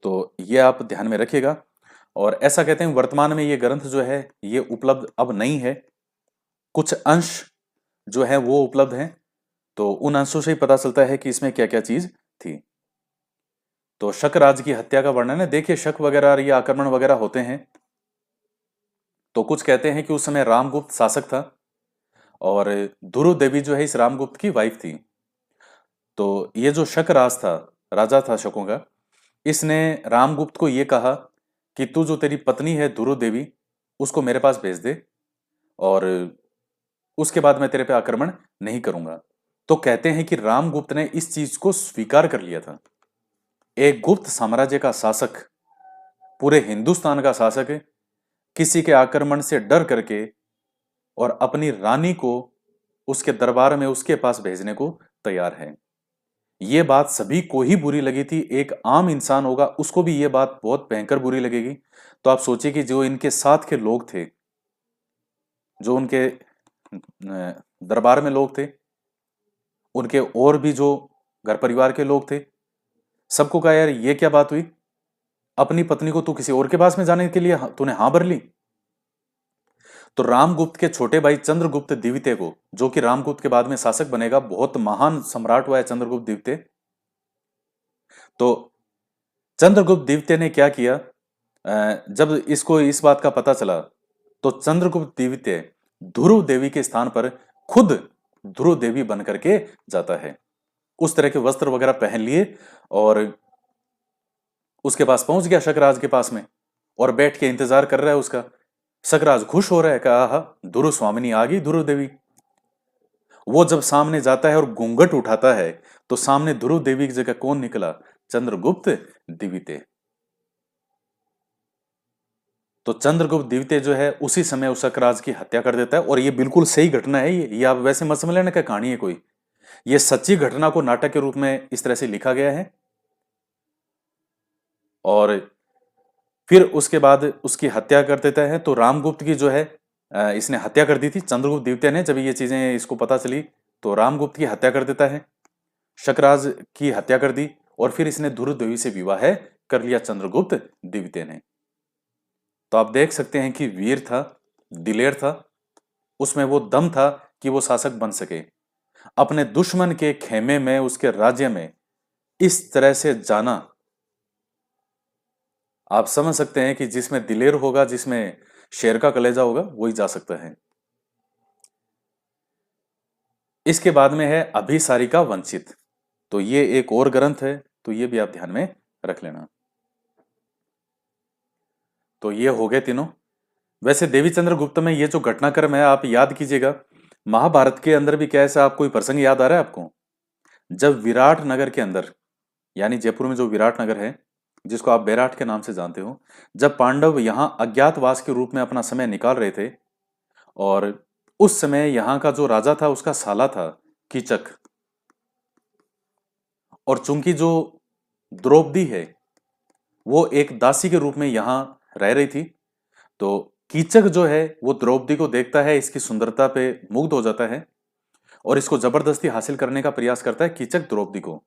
तो ये आप ध्यान में रखिएगा। और ऐसा कहते हैं वर्तमान में ये ग्रंथ जो है ये उपलब्ध अब नहीं है, कुछ अंश जो है वो उपलब्ध हैं। तो उन अंशों से ही पता चलता है कि इसमें क्या क्या चीज थी। तो शक राज की हत्या का वर्णन है। देखिए, शक वगैरह ये आक्रमण वगैरह होते हैं। तो कुछ कहते हैं कि उस समय रामगुप्त शासक था और ध्रुव देवी जो है इस रामगुप्त की वाइफ थी। तो ये जो शक राज था, राजा था शकों का, इसने रामगुप्त को ये कहा कि तू जो तेरी पत्नी है ध्रुव देवी, उसको मेरे पास भेज दे, और उसके बाद मैं तेरे पे आक्रमण नहीं करूंगा। तो कहते हैं कि रामगुप्त ने इस चीज को स्वीकार कर लिया था। एक गुप्त साम्राज्य का शासक, पूरे हिंदुस्तान का शासक, किसी के आक्रमण से डर करके और अपनी रानी को उसके दरबार में उसके पास भेजने को तैयार है। यह बात सभी को ही बुरी लगी थी। एक आम इंसान होगा उसको भी यह बात बहुत भयंकर बुरी लगेगी। तो आप सोचिए कि जो इनके साथ के लोग थे, जो उनके दरबार में लोग थे, उनके और भी जो घर परिवार के लोग थे, सबको कहा यार ये क्या बात हुई, अपनी पत्नी को तू किसी और के पास में जाने के लिए तूने हाँ भर ली। तो रामगुप्त के छोटे भाई चंद्रगुप्त द्वितीय को, जो कि रामगुप्त के बाद में शासक बनेगा, बहुत महान सम्राट हुआ है चंद्रगुप्त द्वितीय। तो चंद्रगुप्त द्वितीय ने क्या किया, जब इसको इस बात का पता चला तो चंद्रगुप्त द्वितीय ध्रुव देवी के स्थान पर खुद ध्रुव देवी बन करके जाता है। उस तरह के वस्त्र वगैरह पहन लिए और उसके पास पहुंच गया, शकराज के पास में, और बैठ के इंतजार कर रहा है उसका। शकराज खुश हो रहा है, कहा ध्रुव स्वामिनी आ गई ध्रुव देवी। वो जब सामने जाता है और घूंघट उठाता है तो सामने ध्रुव देवी की जगह कौन निकला, चंद्रगुप्त द्वितीय। तो चंद्रगुप्त द्वितीय जो है उसी समय उस शकराज की हत्या कर देता है। और ये बिल्कुल सही घटना है, ये आप वैसे मत समझ लेना कि कहानी है कोई, ये सच्ची घटना को नाटक के रूप में इस तरह से लिखा गया है। और फिर उसके बाद उसकी हत्या कर देता है। तो रामगुप्त की जो है इसने हत्या कर दी थी, चंद्रगुप्त द्वितीय ने। जब ये चीजें इसको पता चली तो रामगुप्त की हत्या कर देता है, शकराज की हत्या कर दी, और फिर इसने ध्रुव देवी से विवाह कर लिया चंद्रगुप्त द्वितीय ने। तो आप देख सकते हैं कि वीर था, दिलेर था, उसमें वो दम था कि वो शासक बन सके। अपने दुश्मन के खेमे में, उसके राज्य में इस तरह से जाना, आप समझ सकते हैं कि जिसमें दिलेर होगा, जिसमें शेर का कलेजा होगा, वही जा सकता है। इसके बाद में है अभिसारिका वंचित। तो ये एक और ग्रंथ है, तो ये भी आप ध्यान में रख लेना। तो ये हो गए तीनों। वैसे देवीचंद्र गुप्त में ये जो घटनाक्रम है आप याद कीजिएगा। महाभारत के अंदर भी क्या ऐसा आप कोई प्रसंग याद आ रहा है आपको, जब विराट नगर के अंदर, यानी जयपुर में जो विराट नगर है, जिसको आप बैराट के नाम से जानते हो, जब पांडव यहां अज्ञातवास के रूप में अपना समय निकाल रहे थे, और उस समय यहां का जो राजा था उसका साला था कीचक, और चूंकि जो द्रौपदी है वो एक दासी के रूप में यहां रह रही थी, तो कीचक जो है वो द्रौपदी को देखता है, इसकी सुंदरता पे मुग्ध हो जाता है और इसको जबरदस्ती हासिल करने का प्रयास करता है कीचक द्रौपदी को।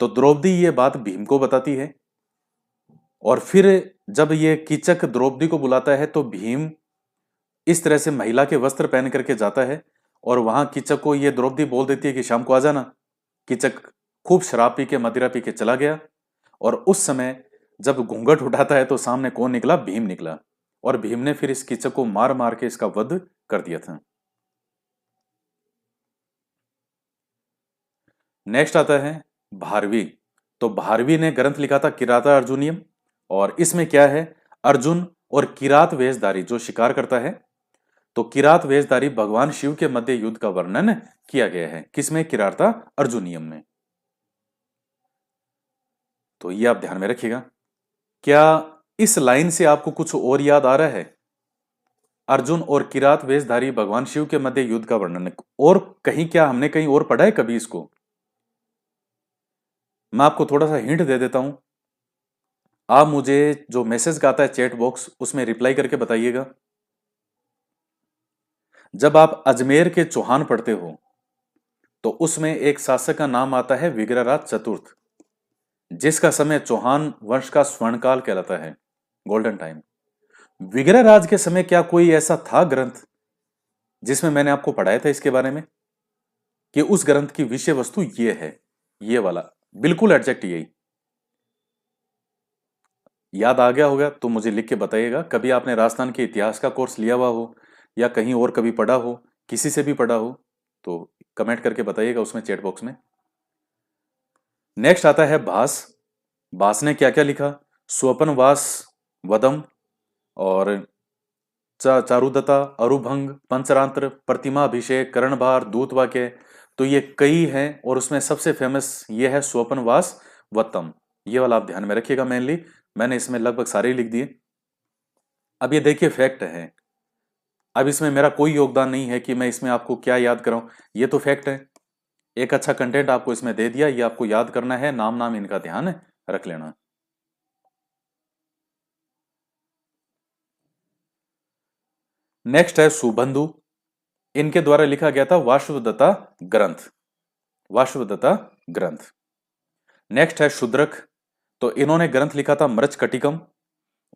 तो द्रौपदी ये बात भीम को बताती है, और फिर जब ये कीचक द्रौपदी को बुलाता है तो भीम इस तरह से महिला के वस्त्र पहन करके जाता है, और वहां कीचक को ये द्रौपदी बोल देती है कि शाम को आ जाना। कीचक खूब शराब पी के, मदिरा पी के चला गया, और उस समय जब घूंघट उठाता है तो सामने कौन निकला, भीम निकला, और भीम ने फिर इस कीचक को मार मार के इसका वध कर दिया था। नेक्स्ट आता है भारवी। तो भारवी ने ग्रंथ लिखा था किराता अर्जुनियम, और इसमें क्या है, अर्जुन और किरात वेशधारी जो शिकार करता है, तो किरात वेशधारी भगवान शिव के मध्य युद्ध का वर्णन किया गया है। किसमें, किराता अर्जुनियम में। तो ये आप ध्यान में रखिएगा। क्या इस लाइन से आपको कुछ और याद आ रहा है, अर्जुन और किरात वेशधारी भगवान शिव के मध्य युद्ध का वर्णन, और कहीं क्या हमने कहीं और पढ़ा है कभी इसको? मैं आपको थोड़ा सा हिंट दे देता हूं, आप मुझे जो मैसेज का आता है चैट बॉक्स उसमें रिप्लाई करके बताइएगा। जब आप अजमेर के चौहान पढ़ते हो तो उसमें एक शासक का नाम आता है विग्रहराज चतुर्थ, जिसका समय चौहान वंश का स्वर्णकाल कहलाता है, गोल्डन टाइम। विग्रहराज के समय क्या कोई ऐसा था ग्रंथ जिसमें मैंने आपको पढ़ाया था इसके बारे में, कि उस ग्रंथ की विषय वस्तु ये है, ये वाला बिल्कुल एग्जैक्ट यही याद आ गया होगा तो मुझे लिख के बताइएगा। कभी आपने राजस्थान के इतिहास का कोर्स लिया हुआ हो या कहीं और कभी पढ़ा हो, किसी से भी पढ़ा हो, तो कमेंट करके बताइएगा उसमें चैट बॉक्स में। नेक्स्ट आता है भास। भास ने क्या क्या लिखा, स्वपनवास, वदम, और चारुदत्ता, अरुभंग, पंचरांत्र, प्रतिमा अभिषेक, करणभार, दूत वाक्य। तो ये कई हैं, और उसमें सबसे फेमस ये है स्वपनवास वत्तम। ये वाला आप ध्यान में रखिएगा। मेनली मैंने इसमें लगभग सारे ही लिख दिए। अब ये देखिए फैक्ट है, अब इसमें मेरा कोई योगदान नहीं है कि मैं इसमें आपको क्या याद कराऊं, ये तो फैक्ट है। एक अच्छा कंटेंट आपको इसमें दे दिया, ये आपको याद करना है, नाम नाम इनका ध्यान रख लेना। नेक्स्ट है सुबंधु, इनके द्वारा लिखा गया था वाशुदत्ता ग्रंथ, वाशुदत्ता ग्रंथ। नेक्स्ट है शूद्रक, तो इन्होंने ग्रंथ लिखा था मृच्छकटिकम,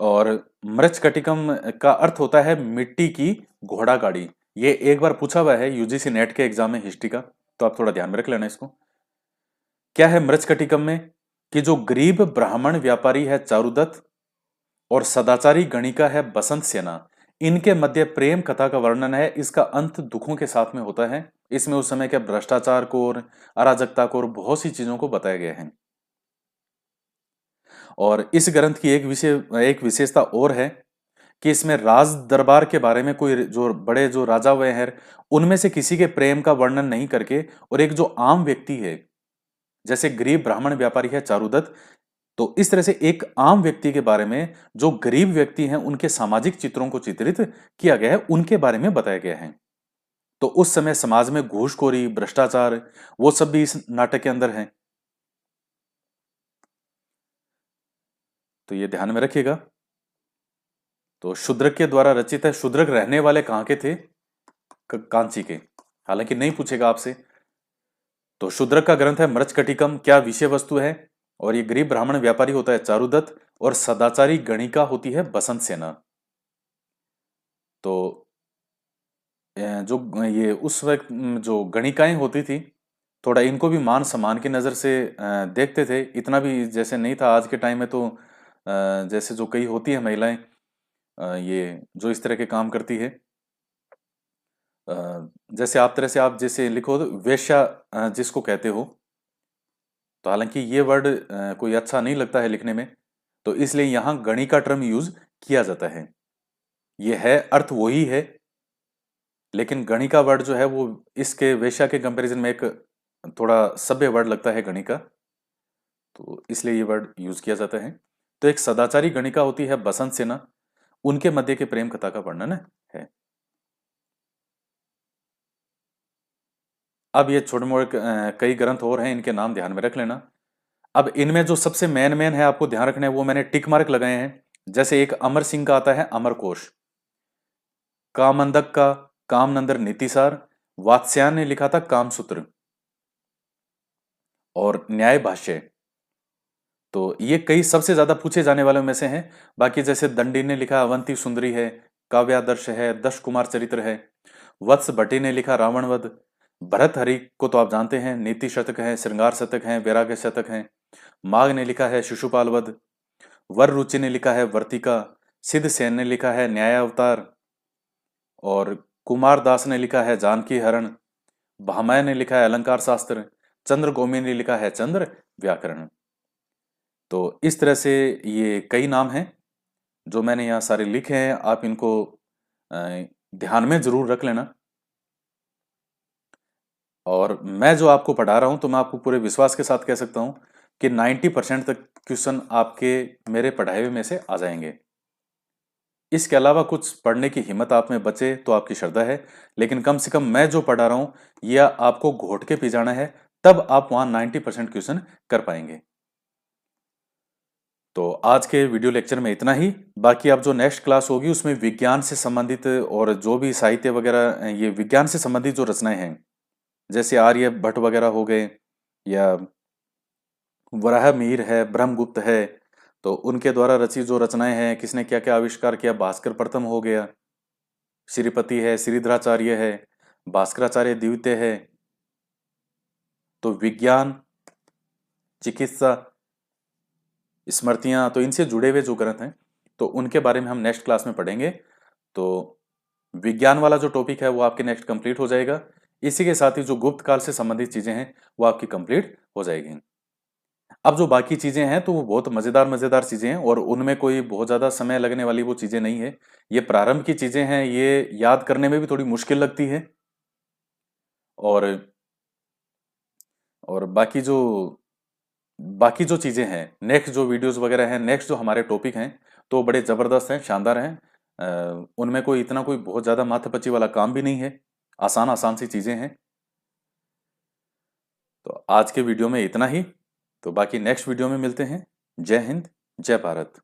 और मृच्छकटिकम का अर्थ होता है मिट्टी की घोड़ा गाड़ी। ये एक बार पूछा हुआ है यूजीसी नेट के एग्जाम में हिस्ट्री का, तो आप थोड़ा ध्यान में रख लेना इसको। क्या है मृच्छकटिकम में कि जो गरीब ब्राह्मण व्यापारी है चारुदत्त और सदाचारी गणिका है बसंत सेना, इनके मध्य प्रेम कथा का वर्णन है। इसका अंत दुखों के साथ में होता है। इसमें उस समय के भ्रष्टाचार को और अराजकता को और बहुत सी चीजों को बताया गया है। और इस ग्रंथ की एक विशेषता और है कि इसमें राज दरबार के बारे में कोई जो बड़े जो राजा हुए हैं उनमें से किसी के प्रेम का वर्णन नहीं करके, और एक जो आम व्यक्ति है जैसे गरीब ब्राह्मण व्यापारी है चारुदत्त, तो इस तरह से एक आम व्यक्ति के बारे में जो गरीब व्यक्ति हैं उनके सामाजिक चित्रों को चित्रित किया गया है, उनके बारे में बताया गया है। तो उस समय समाज में घूसखोरी भ्रष्टाचार वो सब भी इस नाटक के अंदर है, तो ये ध्यान में रखिएगा। तो शूद्रक के द्वारा रचित है। शूद्रक रहने वाले कहां के थे? कांची के। हालांकि नहीं पूछेगा आपसे। तो शूद्रक का ग्रंथ है मृच्छकटिकम। क्या विषय वस्तु है? और ये गरीब ब्राह्मण व्यापारी होता है चारुदत्त और सदाचारी गणिका होती है बसंत सेना। तो जो ये उस वक्त जो गणिकाएं होती थी, थोड़ा इनको भी मान सम्मान की नजर से देखते थे। इतना भी जैसे नहीं था आज के टाइम में। तो जैसे जो कई होती है महिलाएं, ये जो इस तरह के काम करती है, जैसे आप तरह से आप जैसे लिखो वेश्या जिसको कहते हो, तो हालांकि ये वर्ड कोई अच्छा नहीं लगता है लिखने में, तो इसलिए यहां गणी का टर्म यूज किया जाता है। ये है अर्थ वही है, लेकिन गणी का वर्ड जो है वो इसके वेश्या के कंपैरिजन में एक थोड़ा सभ्य वर्ड लगता है गणी का, तो इसलिए ये वर्ड यूज किया जाता है। तो एक सदाचारी गणिका होती है बसंत सेना, उनके मध्य के प्रेम कथा का वर्णन है। अब ये छोटे मोटे कई ग्रंथ और हैं, इनके नाम ध्यान में रख लेना। अब इनमें जो सबसे मेन मेन है आपको ध्यान रखना है, वो मैंने टिक मार्क लगाए हैं। जैसे एक अमर सिंह का आता है अमर कोश, कामंदक का कामनंदर नीतिसार, वात्स्यायन ने लिखा था कामसूत्र और न्याय भाष्य। तो ये कई सबसे ज्यादा पूछे जाने वालों में से हैं। बाकी जैसे दंडी ने लिखा अवंती सुंदरी है, काव्यादर्श है, दश कुमार चरित्र है। वत्स भट्टी ने लिखा रावणवध। भरत हरि को तो आप जानते हैं, नीति शतक है, श्रृंगार शतक है, वैराग्य शतक है। माघ ने लिखा है शिशुपाल वध। वर रुचि ने लिखा है वर्तिका। सिद्ध सेन ने लिखा है न्याय अवतार। और कुमार दास ने लिखा है जानकी हरण। भामय ने लिखा है अलंकार शास्त्र। चंद्र गोमी ने लिखा है चंद्र व्याकरण। तो इस तरह से ये कई नाम हैं जो मैंने यहाँ सारे लिखे हैं। आप इनको ध्यान में जरूर रख लेना। और मैं जो आपको पढ़ा रहा हूं, तो मैं आपको पूरे विश्वास के साथ कह सकता हूं कि 90% तक क्वेश्चन आपके मेरे पढ़ाए हुए में से आ जाएंगे। इसके अलावा कुछ पढ़ने की हिम्मत आप में बचे तो आपकी श्रद्धा है, लेकिन कम से कम मैं जो पढ़ा रहा हूं यह आपको घोट के पी जाना है, तब आप वहां 90% क्वेश्चन कर पाएंगे। तो आज के वीडियो लेक्चर में इतना ही। बाकी अब जो नेक्स्ट क्लास होगी उसमें विज्ञान से संबंधित और जो भी साहित्य वगैरह, ये विज्ञान से संबंधित जो रचनाएं हैं, जैसे आर्यभट्ट वगैरह हो गए, या वराह मिहिर है, ब्रह्मगुप्त है, तो उनके द्वारा रचित जो रचनाएं हैं, किसने क्या क्या आविष्कार किया, भास्कर प्रथम हो गया, श्रीपति है, श्रीधराचार्य है, भास्कराचार्य द्वितीय है। तो विज्ञान, चिकित्सा, स्मृतियां, तो इनसे जुड़े हुए जो ग्रंथ हैं, तो उनके बारे में हम नेक्स्ट क्लास में पढ़ेंगे। तो विज्ञान वाला जो टॉपिक है वो आपके नेक्स्ट कंप्लीट हो जाएगा। इसी के साथ ही जो गुप्त काल से संबंधित चीजें हैं वो आपकी कंप्लीट हो जाएगी। अब जो बाकी चीजें हैं तो वो बहुत मजेदार मजेदार चीजें हैं, और उनमें कोई बहुत ज्यादा समय लगने वाली वो चीजें नहीं है। ये प्रारंभ की चीजें हैं, ये याद करने में भी थोड़ी मुश्किल लगती है। और बाकी जो चीजें हैं, नेक्स्ट जो वीडियोस वगैरह हैं, नेक्स्ट जो हमारे टॉपिक हैं, तो बड़े जबरदस्त हैं, शानदार हैं। उनमें कोई इतना कोई बहुत ज्यादा माथापच्ची वाला काम भी नहीं है, आसान आसान सी चीजें हैं। तो आज के वीडियो में इतना ही। तो बाकी नेक्स्ट वीडियो में मिलते हैं। जय हिंद, जय भारत।